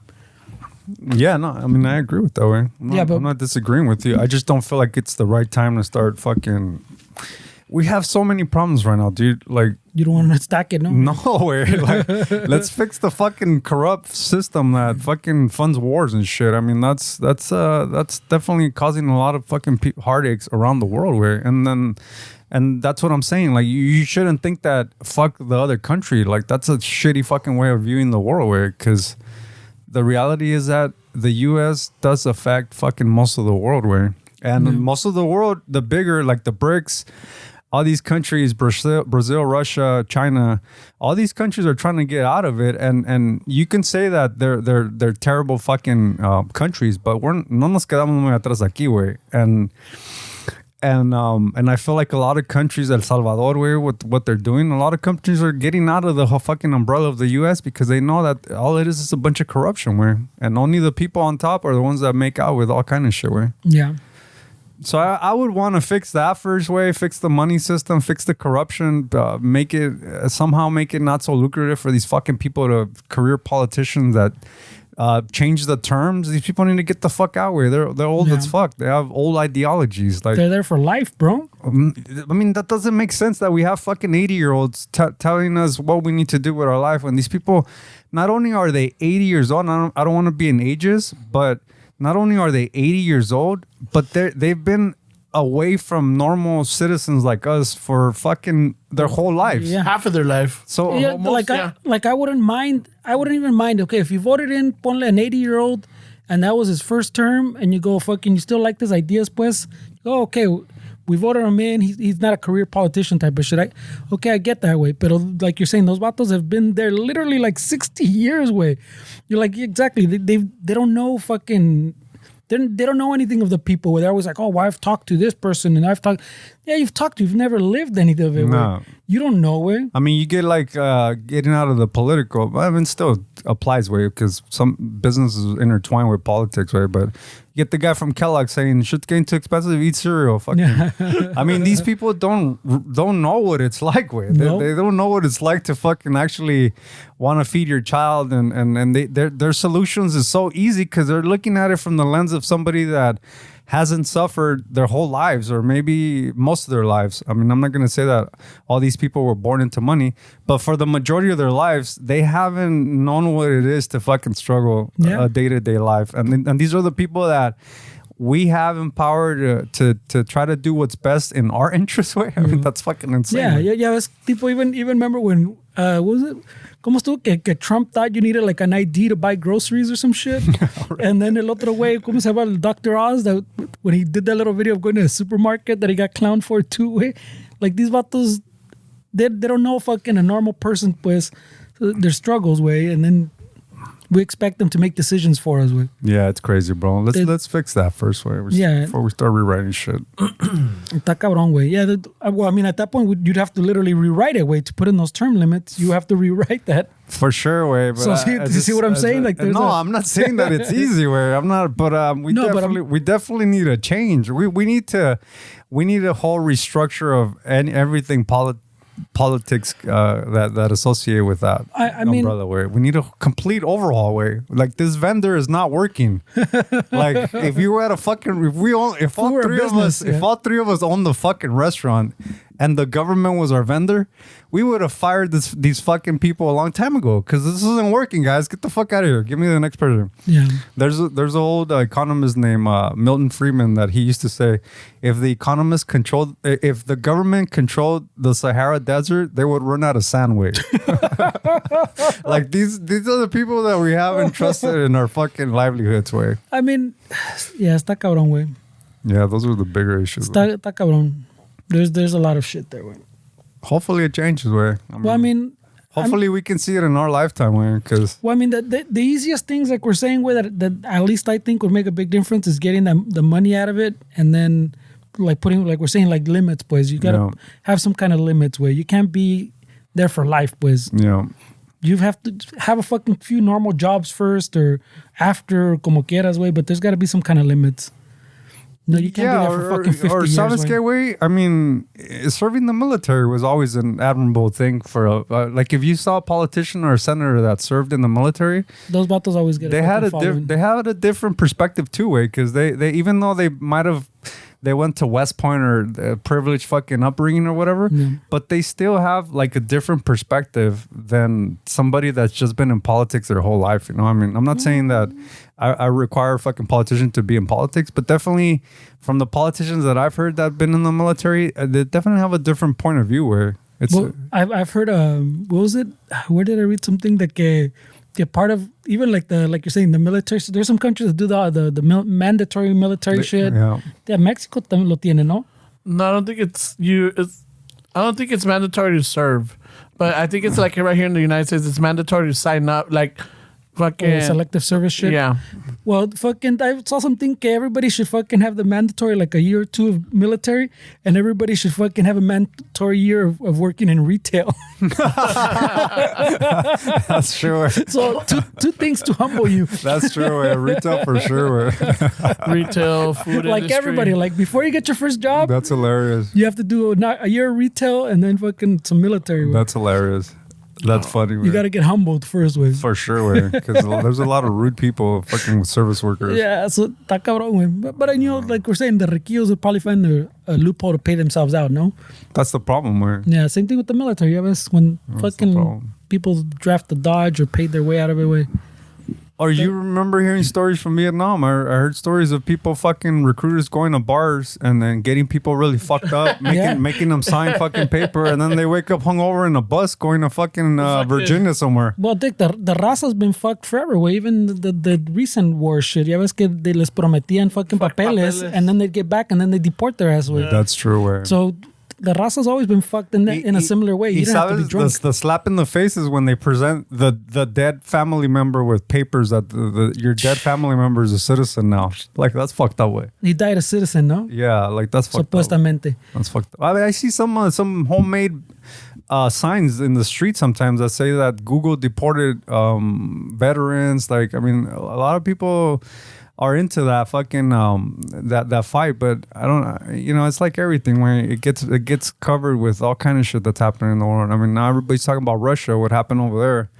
Yeah, no, I mean, I agree with that way. I'm not disagreeing with you. I just don't feel like it's the right time to start fucking... We have so many problems right now, dude. Like, you don't want to stack it, no? No way. Like, let's fix the fucking corrupt system that fucking funds wars and shit. I mean, that's definitely causing a lot of fucking heartaches around the world. And that's what I'm saying. Like, you shouldn't think that fuck the other country. Like, that's a shitty fucking way of viewing the world. Because the reality is that the U.S. does affect fucking most of the world. And most of the world, the bigger, like the BRICS. All these countries, Brazil, Russia, China, all these countries are trying to get out of it, and you can say that they're terrible fucking countries, but no nos quedamos muy atrás aquí, güey. And I feel like a lot of countries, El Salvador, güey, with what they're doing, a lot of countries are getting out of the whole fucking umbrella of the U.S. because they know that all it is a bunch of corruption, güey, and only the people on top are the ones that make out with all kind of shit, güey. Yeah. So I would want to fix that first way, fix the money system, fix the corruption, make it not so lucrative for these fucking people career politicians that change the terms. These people need to get the fuck out where they're old as fuck. They have old ideologies. Like, they're there for life, bro. I mean, that doesn't make sense that we have fucking 80-year-olds telling us what we need to do with our life when these people, not only are they 80 years old, I don't want to be in ages, but not only are they 80 years old, but they've been away from normal citizens like us for fucking their whole lives. Yeah. Half of their life. So yeah, almost, I wouldn't mind. I wouldn't even mind. Okay, if you voted in, ponle an 80-year-old, and that was his first term, and you go, fucking, you still like his ideas, pues? Oh, okay, we voted him in. He's not a career politician type of shit. Okay, I get that way. But like you're saying, those vatos have been there literally like 60 years, way. You're like, exactly. They don't know fucking... They don't know anything of the people. Where they're always like, oh, well, I've talked to this person and I've talked. Yeah, you've never lived any of it. No. You don't know, way. I mean, you get like getting out of the political. I mean, still applies, way, because some businesses intertwine with politics, way. But you get the guy from Kellogg saying shit's getting too expensive, eat cereal. Fucking. Yeah. I mean, these people don't know what it's like, way. Nope. They don't know what it's like to fucking actually want to feed your child, and their solutions is so easy because they're looking at it from the lens of somebody that hasn't suffered their whole lives, or maybe most of their lives. I mean, I'm not going to say that all these people were born into money, but for the majority of their lives, they haven't known what it is to fucking struggle a day-to-day life. And these are the people that we have empowered to try to do what's best in our interest way. I mean, that's fucking insane. Yeah. People even remember when, what was it? ¿Cómo estuvo que Trump thought you needed like an ID to buy groceries or some shit? Right. And then el otro way, ¿cómo se llama? Dr. Oz, that when he did that little video of going to a supermarket that he got clowned for too, way. Like these vatos, they don't know fucking a normal person, pues, their struggles, way. And then we expect them to make decisions for us, way. Yeah, it's crazy, bro. Let's fix that first, way. Before we start rewriting shit. Está cabrón, way. Yeah, well, I mean, at that point, you'd have to literally rewrite it, way, to put in those term limits. You have to rewrite that. For sure, way. So, you see what I'm saying? Like, I'm not saying that it's easy, way. I'm not, but we definitely need a change. We need a whole restructure of everything politics that associate with that umbrella, way. We need a complete overhaul, way. Like, this vendor is not working. Like, if you were at a fucking, if all three of us own the fucking restaurant and the government was our vendor, we would have fired these fucking people a long time ago, because this isn't working, guys. Get the fuck out of here. Give me the next person. Yeah. There's an old economist named Milton Friedman that he used to say, if the government controlled the Sahara Desert, they would run out of sandwich. Like, these are the people that we have entrusted in our fucking livelihoods, way. I mean, yeah, está cabrón, way. Yeah, those are the bigger issues. Está cabrón. There's a lot of shit there, way. Hopefully it changes, way. Hopefully we can see it in our lifetime, way. Because the easiest things, like we're saying, way, that at least I think would make a big difference is getting the money out of it, and then like putting, like we're saying, like limits, pues. You gotta have some kind of limits, way. You can't be there for life, pues. Yeah. you have to have a fucking few normal jobs first or after, como quieras, way. But there's got to be some kind of limits. No, you can't be there for fucking 50 or years. ¿sabes qué, güey? I mean, serving the military was always an admirable thing for like if you saw a politician or a senator that served in the military, those vatos always get. They had a different perspective too, way, because they even though they might have. They went to West Point or privileged fucking upbringing or whatever, but they still have like a different perspective than somebody that's just been in politics their whole life. You know, I mean, I'm not saying that I require a fucking politician to be in politics, but definitely from the politicians that I've heard that have been in the military, they definitely have a different point of view where it's. Well, I've heard, what was it? Where did I read something that part of even like you're saying the military. So there's some countries that do the mandatory military shit. Yeah. Mexico también lo tiene, no? No, I don't think I don't think it's mandatory to serve, but I think it's like right here in the United States, it's mandatory to sign up, like fucking selective service shit. Yeah. Well, fucking, I saw something. Everybody should fucking have the mandatory like a year or two of military, and everybody should fucking have a mandatory year of working in retail. That's true. So two things to humble you. That's true. Retail for sure. Retail, food like industry. everybody, like before you get your first job, That's hilarious. you have to do a year of retail and then fucking some military work. That's hilarious. That's funny. You got to get humbled first, way. For sure, because there's a lot of rude people fucking with service workers. Yeah, so está cabrón, güey. But I know, like we're saying, the riquillos would probably find a loophole to pay themselves out, no? That's the problem, where Yeah, same thing with the military. Yeah, when fucking people draft the Dodge or paid their way out of it, way. Or you remember hearing stories from Vietnam? I heard stories of people fucking recruiters going to bars and then getting people really fucked up, making them sign fucking paper, and then they wake up hungover in a bus going to fucking Virginia somewhere. Well, Dick, the raza's been fucked forever, way. Even the recent war shit. Ya ves que they les prometían fucking papeles, and then they'd get back and then they deport their ass, way. Yeah. That's true, way. So the raza's always been fucked in a similar way. You don't have to be drunk. The slap in the face is when they present the dead family member with papers that your dead family member is a citizen now. Like, that's fucked up way. He died a citizen, no? Yeah, like that's fucked Supuestamente. up. That's fucked up. I mean, I see some homemade signs in the street sometimes that say that Google deported veterans. Like, I mean, a lot of people are into that fucking that fight, but I don't, it's like everything where it gets covered with all kind of shit that's happening in the world. I mean, now everybody's talking about Russia, what happened over there,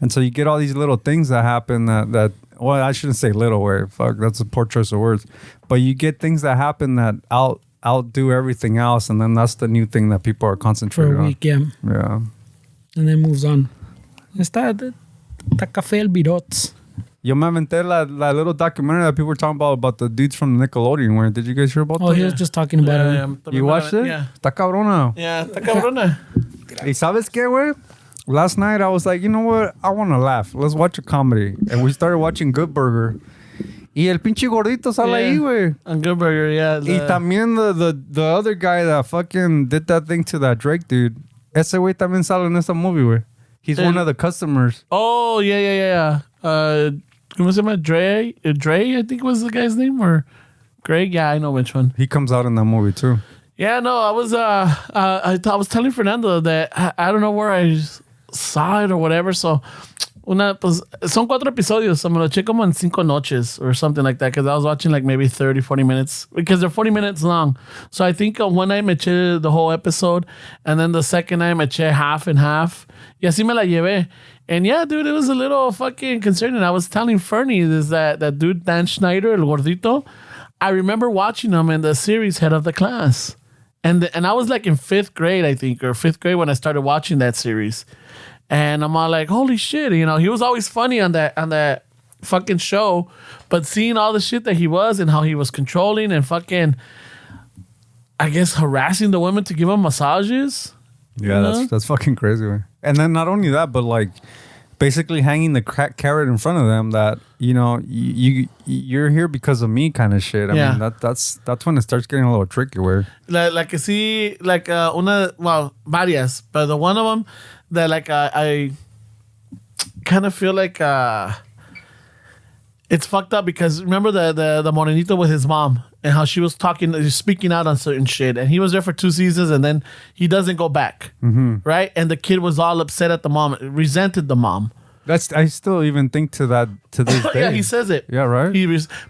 and so you get all these little things that happen that well, I shouldn't say little, where fuck, that's a poor choice of words, but you get things that happen that outdo everything else, and then that's the new thing that people are concentrating for a week, on. Yeah, and then moves on. Está café el birots. Yo me aventé la little documentary that people were talking about the dudes from Nickelodeon. Where did you guys hear about that? Oh, he was just talking about it. You watched it? Yeah. Está cabrona. Yeah, está cabrona. ¿Y sabes qué, güey? Last night I was like, you know what? I want to laugh. Let's watch a comedy. And we started watching Good Burger. Y el pinche gordito sale ahí, güey. On Good Burger, yeah. Y también the other guy that fucking did that thing to that Drake dude. Ese güey también sale en esa movie, güey. He's one of the customers. Oh, yeah. ¿Cómo se llama? Dre, I think was the guy's name, or Greg? Yeah, I know which one. He comes out in that movie too. Yeah, no, I was telling Fernando that I don't know where I saw it or whatever. So, son 4 episodios. So me lo eché como en 5 noches or something like that, because I was watching like maybe 30, 40 minutes, because they're 40 minutes long. So I think one night me eché the whole episode, and then the second night me eché half and half. Y así me la llevé. And yeah, dude, it was a little fucking concerning. I was telling Fernie that dude, Dan Schneider, el gordito, I remember watching him in the series Head of the Class. And I was like in 5th grade, I think, or 5th grade when I started watching that series. And I'm all like, holy shit, he was always funny on that fucking show. But seeing all the shit that he was and how he was controlling and fucking, I guess, harassing the women to give him massages. Yeah, that's fucking crazy, man. And then not only that, but like basically hanging the carrot in front of them that, you're here because of me kind of shit. I mean, that's when it starts getting a little tricky. Where like see, like varias, but the one of them that like I kind of feel like it's fucked up, because remember the morenito with his mom, and how she was speaking out on certain shit. And he was there for 2 seasons, and then he doesn't go back, right? And the kid was all upset at the mom, resented the mom. I still even think to this day. Yeah, he says it. Yeah, right.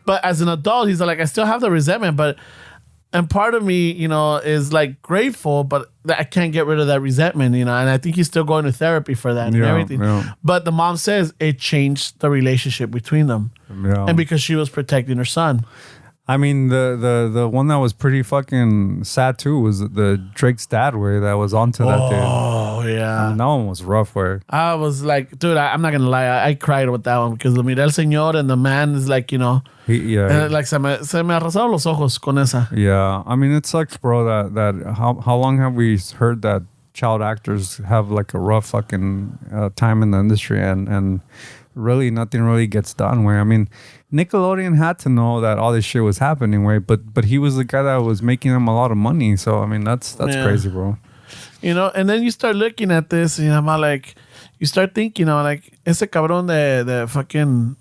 But as an adult, he's like, I still have the resentment, and part of me, is like grateful, but I can't get rid of that resentment, And I think he's still going to therapy for that and everything. Yeah. But the mom says it changed the relationship between them, and because she was protecting her son. I mean, the one that was pretty fucking sad too was the Drake's dad, where that was onto that dude. Oh yeah, and that one was rough. Where I was like, dude, I'm not gonna lie, I cried with that one because mira el señor, and the man is like, like se me arrasaron los ojos con esa. Yeah, I mean, it sucks, bro. That how long have we heard that child actors have like a rough fucking time in the industry, and really nothing really gets done. Where I mean, Nickelodeon had to know that all this shit was happening, way, but he was the guy that was making them a lot of money. So I mean, that's crazy, bro. And then you start looking at this, and I'm like, you start thinking, like, ese cabrón de fucking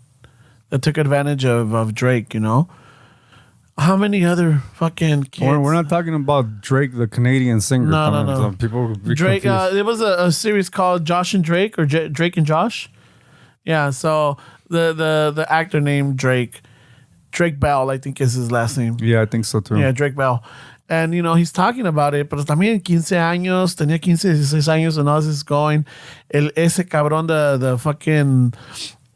that took advantage of Drake, How many other fucking kids? We're not talking about Drake, the Canadian singer. No. So people would be Drake. confused. It was a series called Josh and Drake, or Drake and Josh. Yeah. So the actor named Drake Bell, I think is his last name. Yeah, I think so too. Yeah, Drake Bell. And, he's talking about it, pero también 15 años, tenía 15, 16 años, and all this is going. Ese cabrón, the fucking,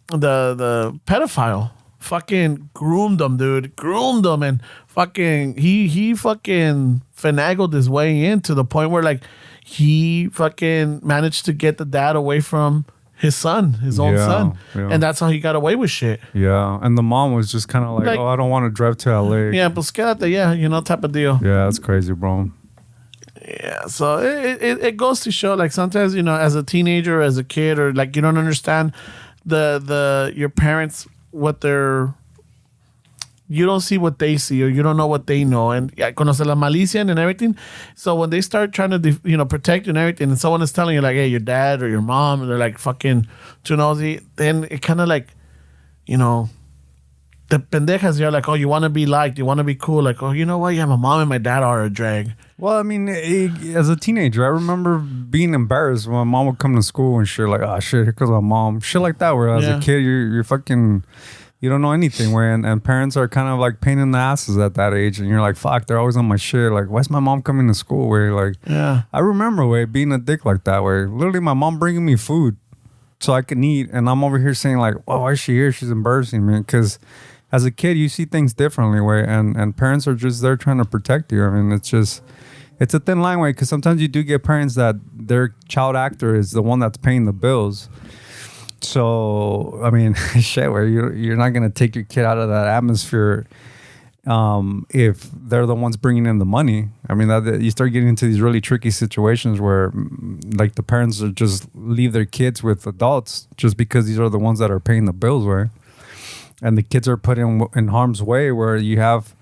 the pedophile, fucking groomed him, dude. Groomed him, and fucking, he fucking finagled his way in to the point where, like, he fucking managed to get the dad away from his son, his own son. Yeah. And that's how he got away with shit. Yeah. And the mom was just kind of like, I don't want to drive to LA. Yeah, pues quédate, type of deal. Yeah, that's crazy, bro. Yeah, so it goes to show, like, sometimes, as a teenager, as a kid, or like you don't understand your parents, you don't see what they see, or you don't know what they know, and conoce la malicia and everything. So when they start trying to protect you and everything, and someone is telling you like, hey, your dad or your mom, and they're like fucking too nosy, then it kind of like, the pendejas, you're like, oh, you want to be liked, you want to be cool, like, oh, you know what, yeah, my mom and my dad are a drag. Well, I mean, as a teenager, I remember being embarrassed when my mom would come to school and shit, like, oh shit, here comes my mom, shit like that. Where as a kid, you're fucking, you don't know anything. Where and parents are kind of like pain in the asses at that age, and you're like, fuck, they're always on my shit. Like, why's my mom coming to school? Where like, I remember being a dick like that. Where literally my mom bringing me food so I can eat, and I'm over here saying like, well, why is she here? She's embarrassing me, because as a kid, you see things differently, and parents are just there trying to protect you. I mean, it's a thin line, because sometimes you do get parents that their child actor is the one that's paying the bills. So, I mean, shit, where you're not going to take your kid out of that atmosphere if they're the ones bringing in the money. I mean, you start getting into these really tricky situations where, like, the parents are just leave their kids with adults just because these are the ones that are paying the bills, where... And the kids are put in harm's way, where you have,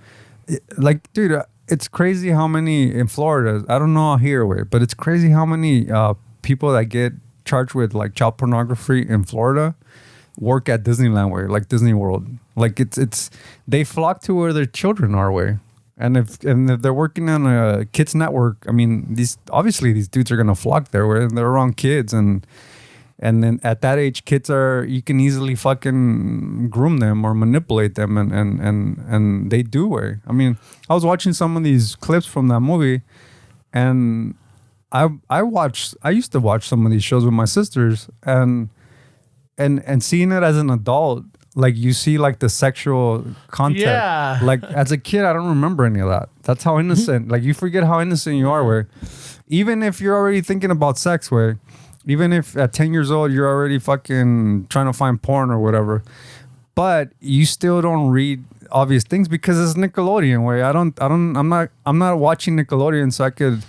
like, dude, it's crazy how many in Florida, I don't know here, but it's crazy how many people that get charged with like child pornography in Florida work at Disneyland, like Disney World. Like it's they flock to where their children are, and if they're working on a kids network, I mean, these dudes are gonna flock there where they're around kids, and then at that age, kids you can easily fucking groom them or manipulate them, and they do. I mean, I was watching some of these clips from that movie, and I used to watch some of these shows with my sisters, and seeing it as an adult, like you see like the sexual content. Yeah. Like as a kid, I don't remember any of that. That's how innocent. Like you forget how innocent you are, where even if you're already thinking about sex, even if at 10 years old you're already fucking trying to find porn or whatever, but you still don't read obvious things because it's Nickelodeon. I'm not watching Nickelodeon so I could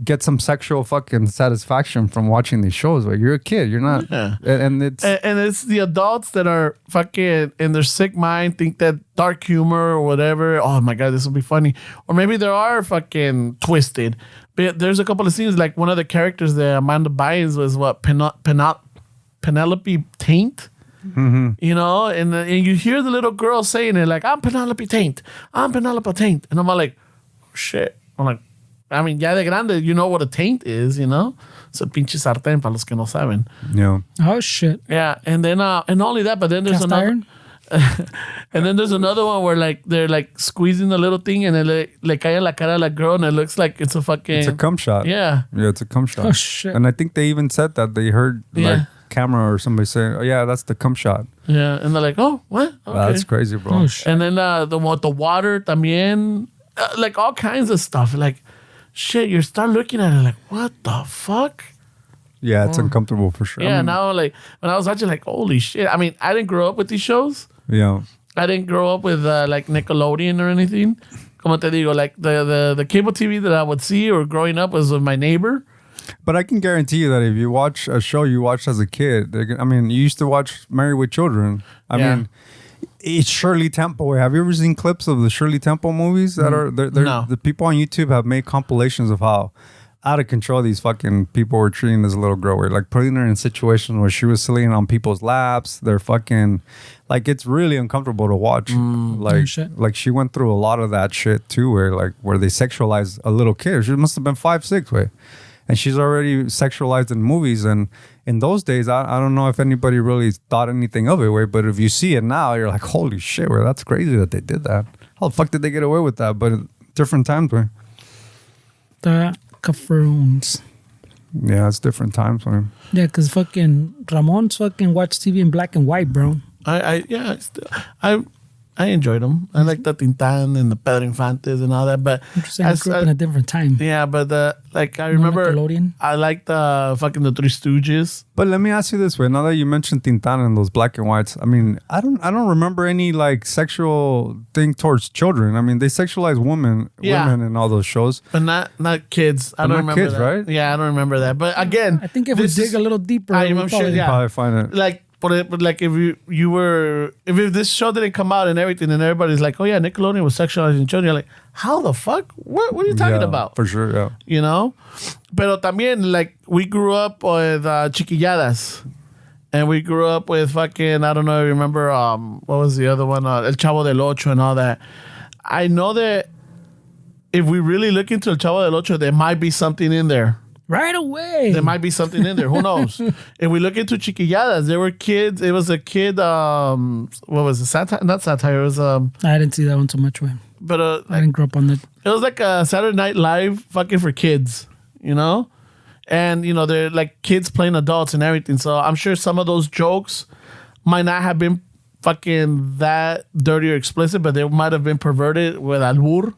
get some sexual fucking satisfaction from watching these shows. Like, you're a kid, you're not. Yeah. And it's the adults that are fucking in their sick mind, think that dark humor or whatever, oh my god, this will be funny, or maybe they are fucking twisted. But there's a couple of scenes, like one of the characters there, Amanda Bynes, was what, Penelope Taint. You know, and you hear the little girl saying it like, I'm Penelope Taint. I'm Penelope Taint. And I'm like, shit. I'm like, I mean, ya de grande, you know what a taint is, you know? It's a pinche sartén para los que no saben. Yeah. Oh shit. Yeah, and then and not only that, but then there's Cast another iron? and then there's another one where like they're like squeezing the little thing and it le cae en la cara a la girl and it looks like it's a fucking It's a cum shot. Yeah. Yeah, it's a cum shot. Oh shit. And I think they even said that they heard like camera or somebody saying, "Oh yeah, that's the cum shot." Yeah, and they're like, "Oh, what?" Okay. That's crazy, bro. Oh shit. And then the water también, like all kinds of stuff. Like, shit, you start looking at it like, what the fuck? Yeah, it's uncomfortable for sure. Yeah, I mean, now like when I was watching, like, holy shit. I mean, I didn't grow up with these shows. yeah. I didn't grow up with like Nickelodeon or anything. Como te digo, like the cable TV that I would see or growing up was with my neighbor. But I can guarantee you that if you watch a show you watched as a kid, I mean, you used to watch Married with Children. I mean, it's Shirley Temple. Have you ever seen clips of the Shirley Temple movies that are? No. The people on YouTube have made compilations of how out of control these fucking people were treating this little girl. Where like putting her in situations where she was sitting on people's laps. They're fucking like it's really uncomfortable to watch. Like she went through a lot of that shit too, where they sexualize a little kid. She must have been 5, 6, way. And she's already sexualized in movies. And in those days, I don't know if anybody really thought anything of it, way. But if you see it now, you're like, holy shit, way, that's crazy that they did that. How the fuck did they get away with that? But at different times, way. The cafroons. Yeah, it's different times, way. Yeah, because fucking Ramon's fucking watched TV in black and white, bro. I enjoyed them. I like the Tintan and the Pedro Infantes and all that. But Interesting. I grew up in a different time. Yeah, but I remember Nickelodeon? I liked the fucking the Three Stooges. But let me ask you this way: now that you mentioned Tintan and those black and whites, I mean, I don't remember any like sexual thing towards children. I mean, they sexualize women in all those shows, but not kids. I don't remember kids, that. right? Yeah, I don't remember that. But again, I think if we dig a little deeper, I'm sure. Yeah, probably find it. Like, but like if if this show didn't come out and everything, and everybody's like, oh yeah, Nickelodeon was sexualizing children, you're like, how the fuck? What are you talking about? For sure, yeah. You know, pero también like we grew up with Chiquilladas. And we grew up with fucking, I don't know if you remember, what was the other one? El Chavo del Ocho and all that. I know that if we really look into El Chavo del Ocho, there might be something in there. Right away. There might be something in there. Who knows? If we look into Chiquilladas, there were kids. It was a kid, what was it? Satire? Not satire. It was, I didn't see that one so much, way. But I didn't grow up on that. It was like a Saturday Night Live fucking for kids, you know? And, you know, they're like kids playing adults and everything. So I'm sure some of those jokes might not have been fucking that dirty or explicit, but they might have been perverted with albur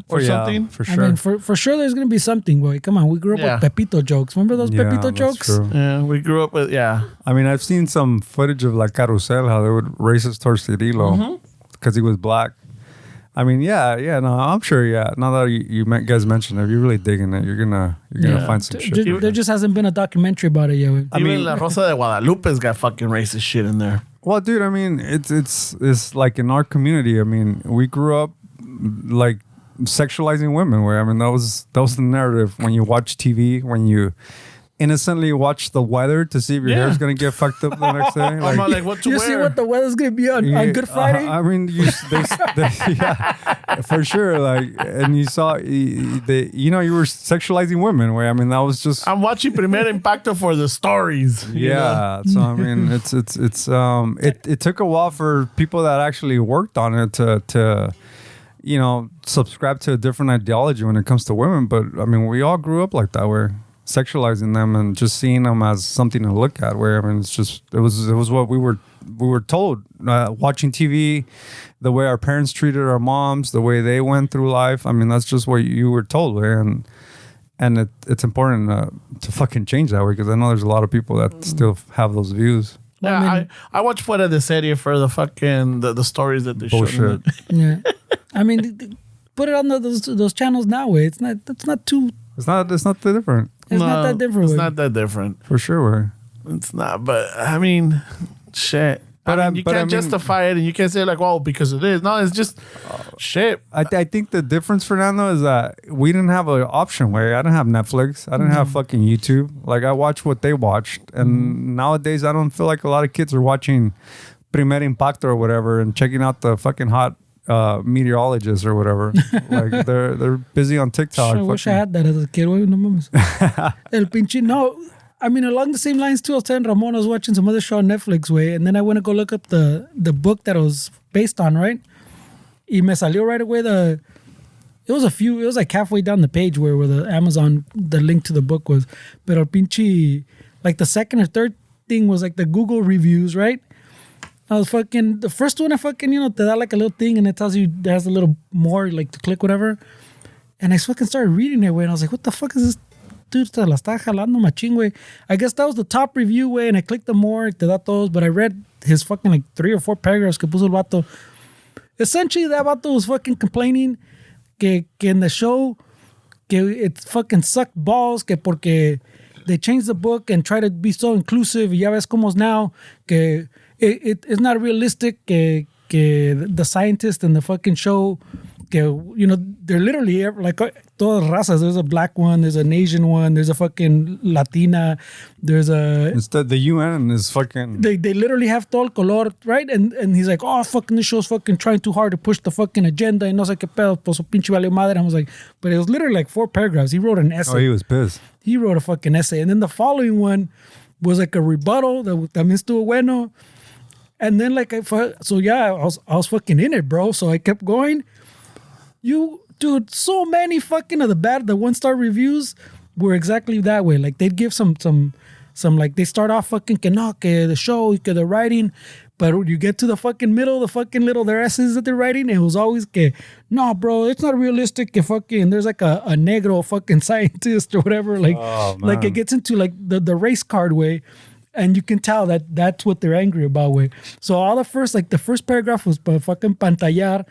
or something. For sure. I mean, for sure there's going to be something, boy. Come on, we grew up with Pepito jokes. Remember those Pepito jokes? True. Yeah, we grew up with, I mean, I've seen some footage of like Carusel, how they would racist towards Cirilo because he was black. I mean, no, I'm sure, Now that you guys mentioned it, if you're really digging it, you're gonna find some shit. There just hasn't been a documentary about it yet. I mean, La Rosa de Guadalupe's got fucking racist shit in there. Well, dude, I mean, it's like in our community. I mean, we grew up like sexualizing women. Where I mean, that was the narrative when you watch TV, when you innocently watch the weather to see if your hair's gonna get fucked up the next day. I'm not like, what to you wear? see what the weather's gonna be on Good Friday? I mean, for sure. Like, and you saw, you were sexualizing women. Where I mean, that was just. I'm watching Primer Impacto for the stories. Yeah, so I mean, it took a while for people that actually worked on it to subscribe to a different ideology when it comes to women. But I mean, we all grew up like that, where sexualizing them and just seeing them as something to look at. Where I mean, it was what we were told, watching TV, the way our parents treated our moms, the way they went through life. I mean, that's just what you were told, and it's important to fucking change that way, because I know there's a lot of people that still have those views. Yeah, I watch Fuera de Serie for the fucking the stories that they showed. Yeah, I mean, put it on those channels now. Way it's not too. It's not that different. It's not that different. It's not that different. For sure. It's not, but I mean, shit. You can't justify it, and you can't say like, "Oh, because of this." No, it's just shit. I think the difference, Fernando, is that we didn't have an option. Where I didn't have Netflix, I didn't have fucking YouTube. Like I watched what they watched, and nowadays I don't feel like a lot of kids are watching Primer Impacto or whatever and checking out the fucking hot meteorologists or whatever. Like they're busy on TikTok. I wish I had that as a kid. No mames. El pinche no. I mean, along the same lines too. I was telling Ramon I was watching some other show on Netflix, way, and then I went to go look up the book that it was based on, right? Y me salió right away it was like halfway down the page where the Amazon, the link to the book was. But el pinche, like the second or third thing was like the Google reviews, right? I was fucking, the first one I fucking, te da like a little thing and it tells you there's a little more like to click whatever. And I fucking started reading it, way, and I was like, what the fuck is this? Dude, te la está jalando machín, way. I guess that was the top review, way, and I clicked the more, te da todos, but I read his fucking like 3 or 4 paragraphs que puso el vato. Essentially, that vato was fucking complaining que in the show, que it fucking sucked balls, que porque they changed the book and try to be so inclusive, y ya ves como es now, que it's not realistic que the scientist in the fucking show, que, they're literally like todas razas. There's a black one, there's an Asian one, there's a fucking Latina, there's a... It's the UN is fucking... They literally have todo el color, right? And he's like, oh, fucking this show's fucking trying too hard to push the fucking agenda, and no sé qué pedo, pues pinche vale madre. And I was like, but it was literally like 4 paragraphs. He wrote an essay. Oh, he was pissed. He wrote a fucking essay. And then the following one was like a rebuttal that también estuvo bueno. And then like, I was fucking in it, bro. So I kept going. Dude, so many fucking of the 1-star reviews were exactly that way. Like they'd give some like, they start off fucking que no, que the show, que the writing, but you get to the fucking middle, the fucking little, their essays that they're writing, it was always que, no, bro, it's not realistic, que fucking, there's like a negro fucking scientist or whatever. Like, like it gets into like the race card way. And you can tell that that's what they're angry about, way. So all the first paragraph was fucking pantallar.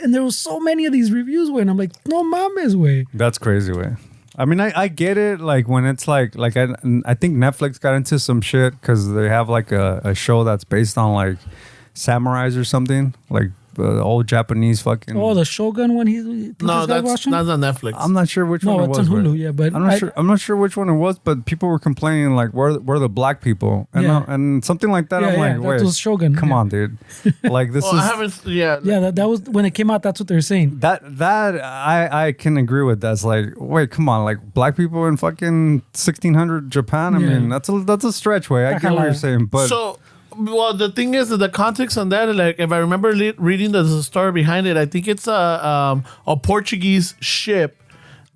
And there was so many of these reviews, way. And I'm like, no mames, way. That's crazy, way. I mean, I get it. Like when it's like I think Netflix got into some shit because they have like a show that's based on like samurais or something. Like the old Japanese fucking... Oh, the Shogun one. No, that's on Netflix. I'm not sure which one it was. No, it's on Hulu, yeah, but... I'm not sure which one it was, but people were complaining like, where the black people? And, and something like that. I'm like, wait, that was Shogun. Come on, dude. Like this is... I haven't... Yeah. Yeah, that was... When it came out, that's what they were saying. That I can agree with. That's like, wait, come on. Like black people in fucking 1600 Japan? I mean, that's a stretch, way. I get what you're saying, but... So... Well, the thing is that the context on that, like if I remember reading the story behind it, I think it's a Portuguese ship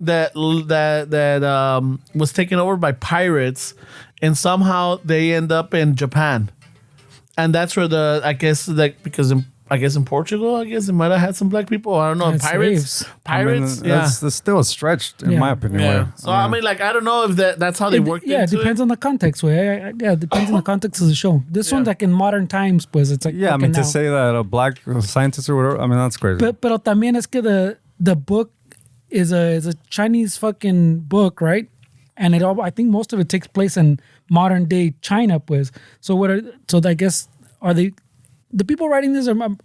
that was taken over by pirates, and somehow they end up in Japan, and that's where in Portugal, it might have had some black people. I don't know. Pirates. That's still a stretch in my opinion. Yeah. So I mean, like, I don't know if that's how they worked. Yeah, it depends on the context. Way. It depends on the context of the show. This one's like in modern times, pues it's like I mean to say that a black scientist or whatever. I mean that's crazy. Pero también es que the book is a Chinese fucking book, right? And I think most of it takes place in modern day China, pues. So I guess are they? The people writing this I'm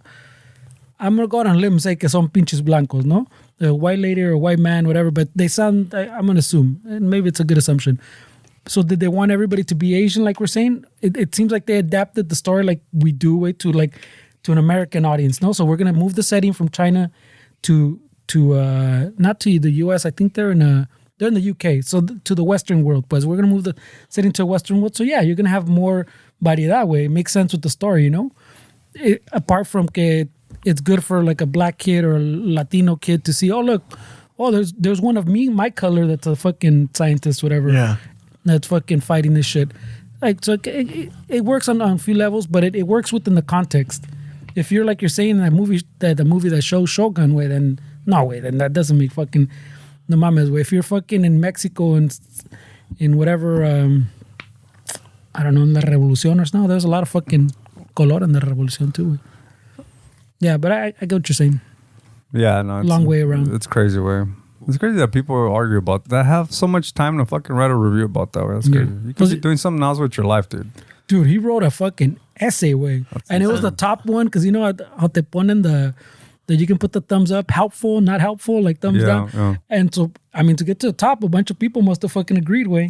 gonna go out on a limb and say que son pinches blancos, no? A white lady or a white man, whatever. But they sound, I'm gonna assume, and maybe it's a good assumption. So did they want everybody to be Asian, like we're saying? It seems like they adapted the story like we do to an American audience, no? So we're gonna move the setting from China to not to the U.S. I think they're in the UK, so to the Western world. But we're gonna move the setting to a Western world. So yeah, you're gonna have more variedad way. It makes sense with the story, you know. Apart from que it's good for like a black kid or a Latino kid to see, there's one of my color that's a fucking scientist, whatever. Yeah, that's fucking fighting this shit. Like, so it works on a few levels, but it works within the context. If you're like you're saying the movie that shows Shogun, way, then that doesn't make fucking no mames way. If you're fucking in Mexico and in whatever I don't know, in La Revolución or something, there's a lot of fucking color in the Revolución too. Yeah, but I get what you're saying. Yeah, no, it's long way around. It's crazy way. It's crazy that people argue about that. Have so much time to fucking write a review about that. That's crazy. You could be doing something else with your life, dude. Dude, he wrote a fucking essay, way. And it was the top one, because you know how te ponen that you can put the thumbs up, helpful, not helpful, like thumbs down. Yeah. And so, I mean, to get to the top, a bunch of people must have fucking agreed, way,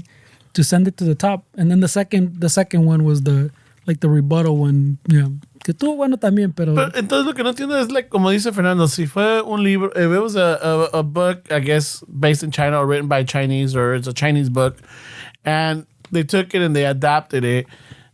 to send it to the top. And then the second one was the rebuttal one. Yeah. Que estuvo bueno también, pero entonces lo que no entiendo es, like, como dice Fernando, si fue un libro, if it was a book, I guess, based in China or written by Chinese, or it's a Chinese book, and they took it and they adapted it,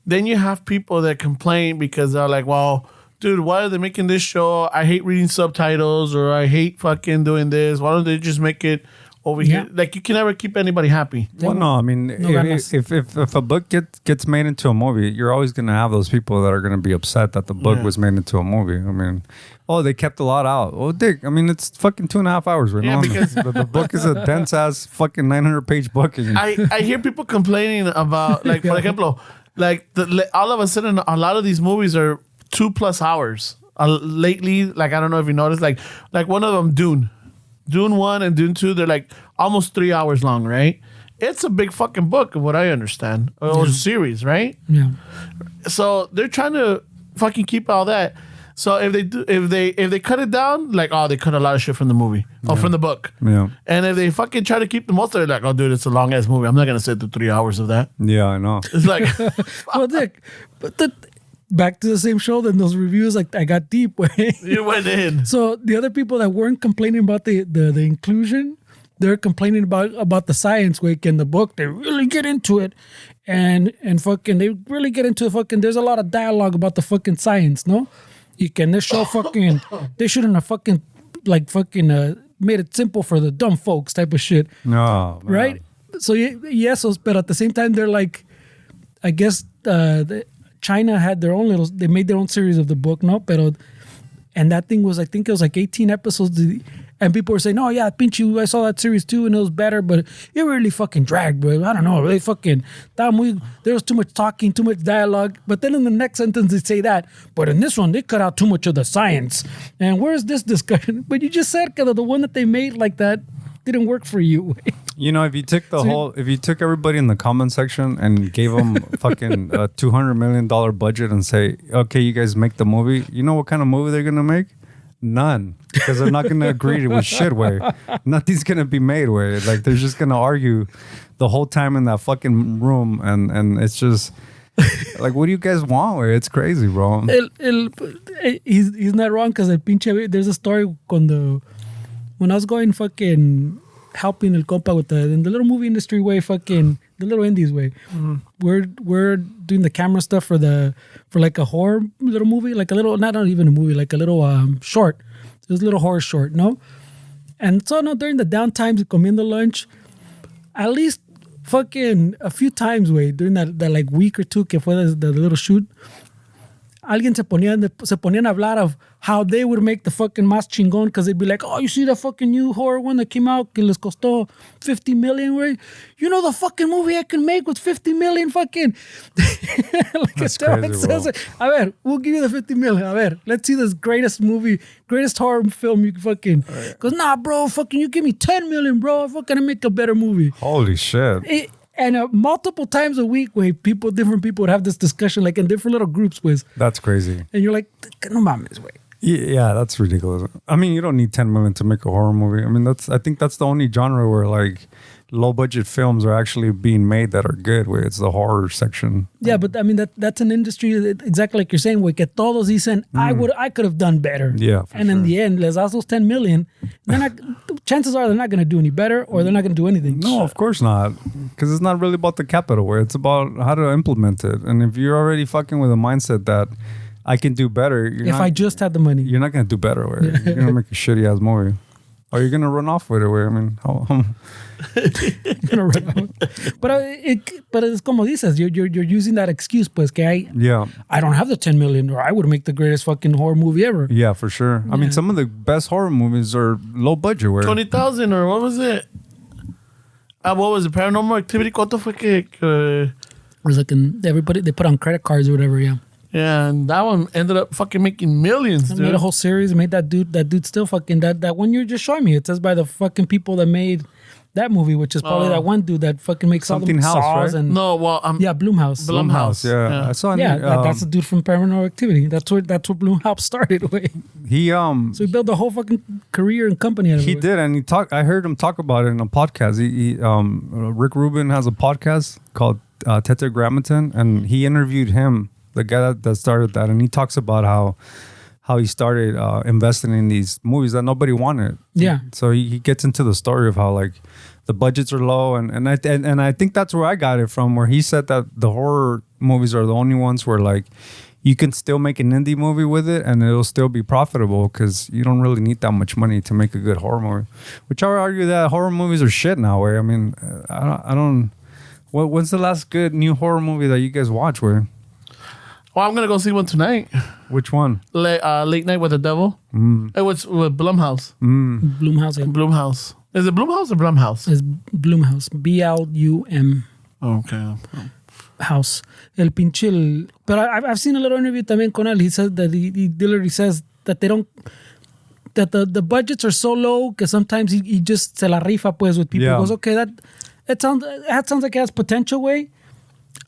then you have people that complain because they're like, well, dude, why are they making this show? I hate reading subtitles, or I hate fucking doing this. Why don't they just make it over here? Like, you can never keep anybody happy. Well, no, I mean, if a book gets made into a movie, you're always going to have those people that are going to be upset that the book was made into a movie. I mean, they kept a lot out. Oh, dick. I mean, it's fucking 2.5 hours right now. Because the book is a dense ass fucking 900-page book. And I hear people complaining about, like, for example, like, all of a sudden, a lot of these movies are 2+ hours. Lately, like, I don't know if you noticed, like one of them, Dune 1 and Dune 2, they're like almost 3 hours long, right? It's a big fucking book, of what I understand. Or series, right? Yeah. So they're trying to fucking keep all that. So if they cut it down, like, they cut a lot of shit from the movie or from the book. Yeah. And if they fucking try to keep the most of it, like, oh, dude, it's a long ass movie. I'm not gonna sit through 3 hours of that. Yeah, I know. It's like, Well, Dick, but back to the same show, then those reviews, like, I got deep, way. you went in. So the other people that weren't complaining about the inclusion, they're complaining about the science, way, in the book. They really get into it, and fucking they really get into fucking. There's a lot of dialogue about the fucking science, no? You can this show fucking. They shouldn't have fucking made it simple for the dumb folks type of shit. No, man. Right? So yes, but at the same time, they're like, I guess China had their own they made their own series of the book, no? And that thing was, I think it was like 18 episodes. And people were saying, oh, yeah, pinche, I saw that series too, and it was better, but it really fucking dragged, bro. I don't know. They fucking, there was too much talking, too much dialogue. But then in the next sentence, they say that. But in this one, they cut out too much of the science. And where's this discussion? But you just said, the one that they made like that didn't work for you. You know, if you took if you took everybody in the comment section and gave them fucking a $200 million budget and say, okay, you guys make the movie, you know what kind of movie they're going to make? None. Because they're not going to agree with shit, way. Nothing's going to be made, way. Like, they're just going to argue the whole time in that fucking room. And it's just, like, what do you guys want, way? It's crazy, bro. He's not wrong, because there's a story when I was going fucking helping el compa with in the little movie industry way, fucking the little indies way. Mm-hmm. We're doing the camera stuff for like a horror little movie, like a little, not even a movie, like a little short. It was a little horror short, no? And so during the downtimes, comiendo lunch, at least fucking a few times, way, during that like week or two que fue the little shoot, alguien se ponían a hablar of how they would make the fucking más chingón, because they'd be like, oh, you see that fucking new horror one that came out que les costó $50 million, right? You know the fucking movie I can make with $50 million, fucking. Like Esteban says, a ver, we'll give you the $50 million. A ver, let's see this greatest horror film you can fucking. Goes, nah, bro, fucking, you give me $10 million, bro. I'm fucking make a better movie. Holy shit. And multiple times a week, where different people would have this discussion, like in different little groups, with. That's crazy. And you're like, no mames, way. Yeah, that's ridiculous. I mean, you don't need $10 million to make a horror movie. I mean, I think that's the only genre where, like, low budget films are actually being made that are good, where it's the horror section. Yeah, but I mean that's an industry exactly like you're saying, where que todos dicen I could have done better. Yeah, and in the end, les das those $10 million. Chances are they're not going to do any better, or they're not going to do anything. No, of course not, because it's not really about the capital, where it's about how to implement it. And if you're already fucking with a mindset that I can do better, I just had the money, you're not going to do better. Where you're going to make a shitty ass movie. Or you're gonna run off with it. Where I mean, gonna run off. But it's como dices, you're using that excuse, pues que I don't have the 10 million, or I would make the greatest fucking horror movie ever. Yeah, for sure. I mean, some of the best horror movies are low budget. Where 20,000 or what was it? What was it? Paranormal Activity? ¿Cuánto fue que? It was like everybody they put on credit cards or whatever. Yeah. Yeah, and that one ended up fucking making millions, dude. Made a whole series, made that dude still fucking, that one you're just showing me. It says by the fucking people that made that movie, which is probably that one dude that fucking makes Something all the House, Saws right? and No, well, yeah, Blumhouse. Blumhouse. Yeah. I saw. That's the dude from Paranormal Activity. That's where Blumhouse started with. He So he built a whole fucking career and company out of it. He did, and I heard him talk about it in a podcast. Rick Rubin has a podcast called Tetragrammaton, and he interviewed him, the guy that started that, and he talks about how he started investing in these movies that nobody wanted. Yeah. So he gets into the story of how like the budgets are low, and I think that's where I got it from, where he said that the horror movies are the only ones where like you can still make an indie movie with it and it'll still be profitable because you don't really need that much money to make a good horror movie. Which I would argue that horror movies are shit now. Where I mean, I don't. When's the last good new horror movie that you guys watch? Where? Well, I'm gonna go see one tonight. Which one? Late Night with the Devil. It was with Blumhouse. Blumhouse. Yeah. Blumhouse. Is it Blumhouse or Blumhouse? It's Blumhouse. BLUM. Okay. House. El pinche. But I've seen a little interview también con él. He said that he literally says that they don't. That the budgets are so low that sometimes he just se la rifa pues with people. Yeah. He goes, okay, that sounds like it has potential way.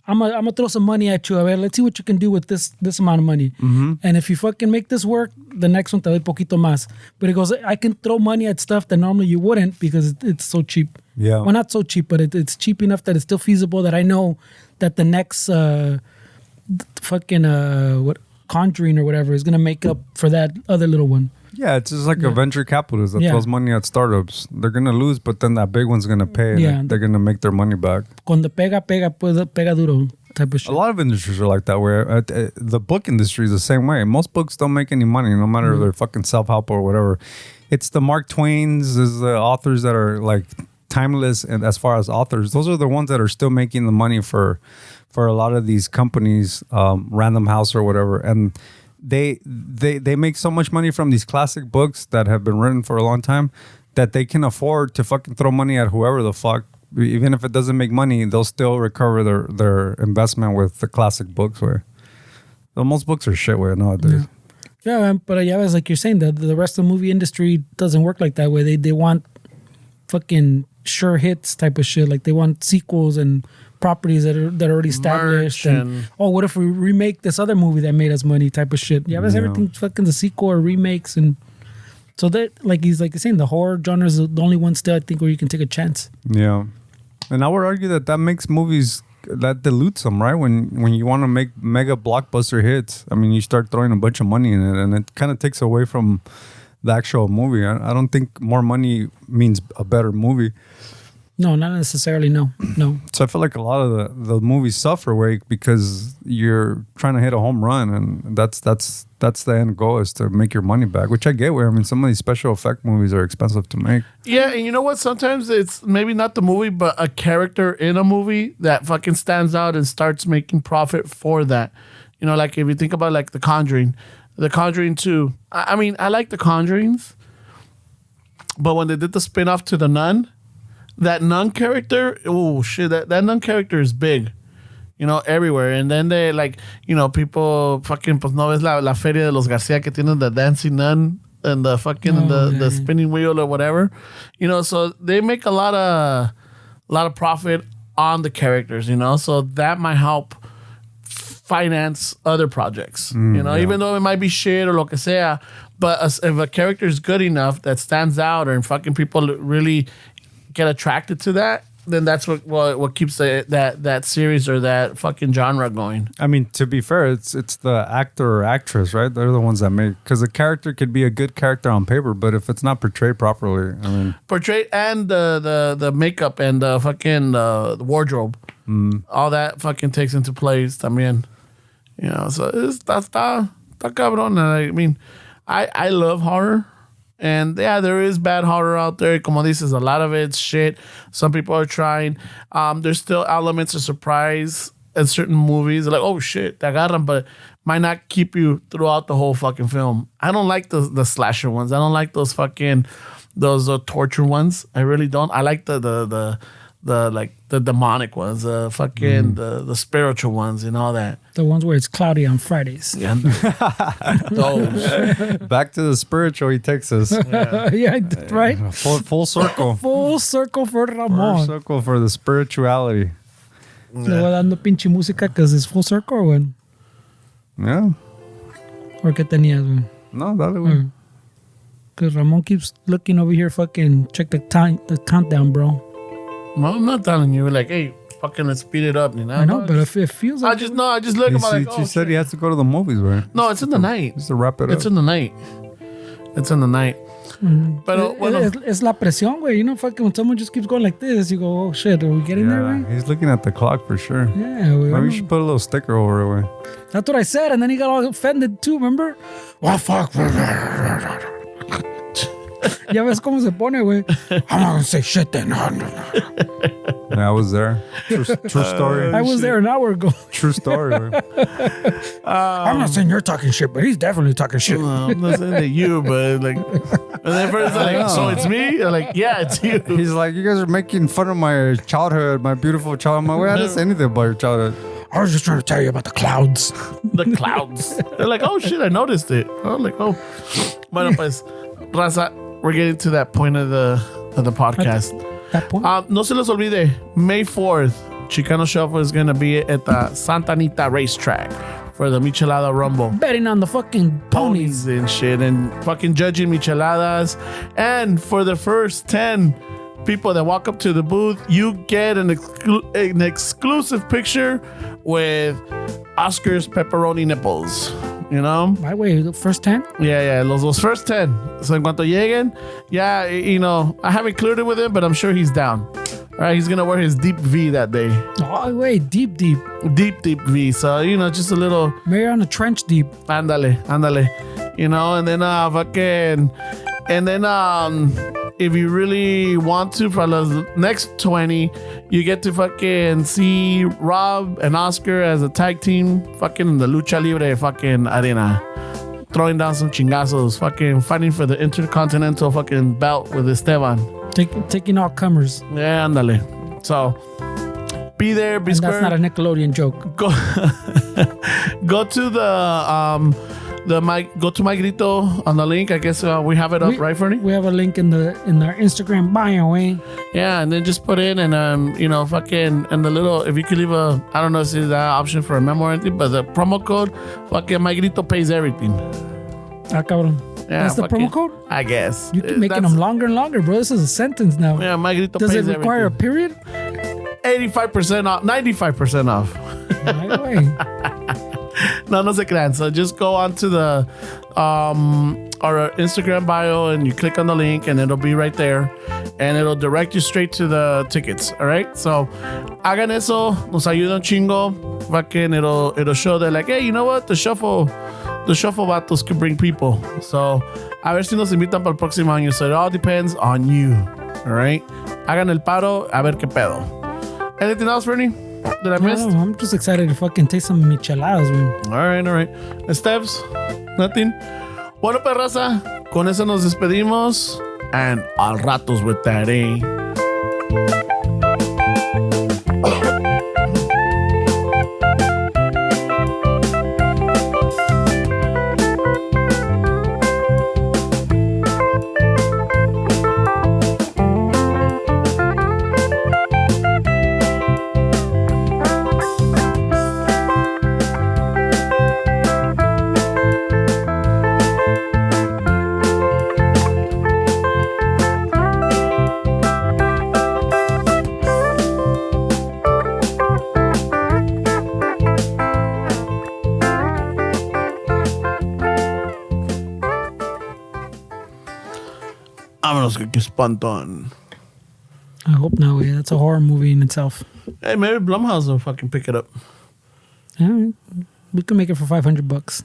I'm gonna throw some money at you. A ver, let's see what you can do with this amount of money. And if you fucking make this work, the next one te doy poquito más. But he goes, I can throw money at stuff that normally you wouldn't because it's so cheap. Yeah. Well, not so cheap, but it's cheap enough that it's still feasible. That I know that the next what Conjuring or whatever is gonna make up for that other little one. Yeah, it's just like a venture capitalist that Yeah. throws money at startups. They're gonna lose, but then that big one's gonna pay. And Yeah. they're gonna make their money back. Cuando pega duro type of shit. A lot of industries are like that. Where the book industry is the same way. Most books don't make any money, no matter if they're fucking self-help or whatever. It's the Mark Twains, is the authors that are like timeless, and as far as authors, those are the ones that are still making the money for a lot of these companies, Random House or whatever, and they make so much money from these classic books that have been written for a long time that they can afford to fucking throw money at whoever the fuck. Even if it doesn't make money, they'll still recover their investment with the classic books. Where most books are shit where nowadays. Yeah, but yeah, it's like you're saying that the rest of the movie industry doesn't work like that way. They want fucking sure hits type of shit. Like they want sequels and properties that are already established. And what if we remake this other movie that made us money type of shit? Yeah, everything fucking the sequel or remakes, and so that like he's saying the horror genre is the only one still I think where you can take a chance. Yeah, and I would argue that makes movies, that dilutes them, right? When you want to make mega blockbuster hits, I mean, you start throwing a bunch of money in it, and it kind of takes away from the actual movie. I don't think more money means a better movie. No, not necessarily. No. So I feel like a lot of the movies suffer because you're trying to hit a home run, and that's the end goal, is to make your money back. Which I get. Where I mean, some of these special effect movies are expensive to make. Yeah, and you know what? Sometimes it's maybe not the movie, but a character in a movie that fucking stands out and starts making profit for that. You know, like if you think about like The Conjuring 2. I mean, I like The Conjurings, but when they did the spin-off to The Nun, that nun character, oh shit, that nun character is big, you know, everywhere. And then they like, you know, people fucking, pues no ves la feria de los Garcia que tienen the dancing nun and the fucking the spinning wheel or whatever, you know. So they make a lot of profit on the characters, you know. So that might help finance other projects, you know, even though it might be shit or lo que sea. But if a character is good enough that stands out and fucking people really get attracted to that, then that's what keeps that series or that fucking genre going. I mean, to be fair, it's the actor or actress, right? They're the ones that make, because a character could be a good character on paper, but if it's not portrayed properly, I mean, portrayed and the makeup and the fucking the wardrobe, all that fucking takes into place también, you know. So está cabrón. I mean, I love horror. And yeah, there is bad horror out there. Como dices, a lot of it's shit. Some people are trying. There's still elements of surprise in certain movies. Like, oh shit, te agarran, but might not keep you throughout the whole fucking film. I don't like the slasher ones. I don't like those torture ones. I really don't. I like the the demonic ones, fucking the spiritual ones and all that. The ones where it's cloudy on Fridays. Yeah, those. Back to the spiritual, he takes us. Yeah, right? Full circle. Full circle for Full Ramon. circle for the spirituality. Le voy dando pinche música because it's full circle, güey. Yeah. Or qué tenías, güey. No, dale, güey. Because Ramon keeps looking over here, fucking check the countdown, bro. Well, I'm not telling you, like, hey, fucking let's speed it up. You know? I know, but if it feels like... I just look at my like, She said he has to go to the movies, right? No, it's in the night. Just to wrap it up. It's in the night. It's in the night. Pero, bueno, it's la presión, güey. You know, fucking when someone just keeps going like this, you go, oh shit, are we getting there, Yeah, güey? he's looking at the clock for sure. Yeah, güey. Maybe you should put a little sticker over it, güey. That's what I said, and then he got all offended too, remember? Oh, fuck. Ya ves cómo se pone, güey. I'm not gonna say shit then. Yeah, I was there. True story. I was there an hour ago. True story, güey. I'm not saying you're talking shit, but he's definitely talking shit. I'm not saying that you, but like, and then first like, so it's me? I'm like, yeah, it's you. He's like, you guys are making fun of my childhood, my beautiful childhood. I'm like, wait, I didn't say anything about your childhood. I was just trying to tell you about the clouds. The clouds. They're like, oh shit, I noticed it. I'm like, oh. Bueno, pues, raza, we're getting to that point of the podcast. That point? No se les olvide, May 4th, Chicano Shuffle is going to be at the Santa Anita racetrack for the Michelada Rumble. Betting on the fucking ponies. And shit, and fucking judging micheladas. And for the first 10 people that walk up to the booth, you get an exclusive picture with Oscar's pepperoni nipples. You know? By the way, the first 10? Yeah, los first 10. So en cuanto lleguen, yeah, you know, I haven't cleared it with him, but I'm sure he's down. All right, he's going to wear his deep V that day. Oh, wait, deep. Deep V. So, you know, just a little... Maybe on a trench deep. Ándale. You know, and then fucking... And then if you really want to, for the next 20, you get to fucking see Rob and Oscar as a tag team fucking in the Lucha Libre fucking arena. Throwing down some chingazos, fucking fighting for the Intercontinental fucking belt with Esteban. Taking all comers. Yeah, ándale. So, be there, be square. That's not a Nickelodeon joke. Go to go to my grito on the link. I guess we have it up, right, Fernie? We have a link in our Instagram bio, eh? Yeah, and then just put in and you know, fucking, and the little, if you could leave a, I don't know if it's that option for a memo or anything, but the promo code, fucking my grito pays everything. Ah, cabrón. Yeah, that's the promo code? I guess. You keep making them longer and longer, bro. This is a sentence now. Yeah, my grito Does pays it require everything. a period? 85% off, 95% off. Right away. No se crean. So just go on to the our Instagram bio and you click on the link and it'll be right there and it'll direct you straight to the tickets. All right. So hagan eso. Nos ayuda un chingo. Fucking it'll show that like, hey, you know what? The shuffle battles can bring people. So a ver si nos invitan para el próximo año. So it all depends on you. All right. Hagan el paro. A ver qué pedo. Anything else, Bernie? Did I miss? No, I'm just excited to fucking taste some micheladas, man. All right. Steps, nothing. Bueno, perraza, con eso nos despedimos. And al ratos with that, eh? Vámonos, que espantón. I hope not, way. That's a horror movie in itself. Hey, maybe Blumhouse will fucking pick it up. Yeah, we can make it for $500.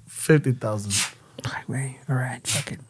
50,000. All right, fuck it.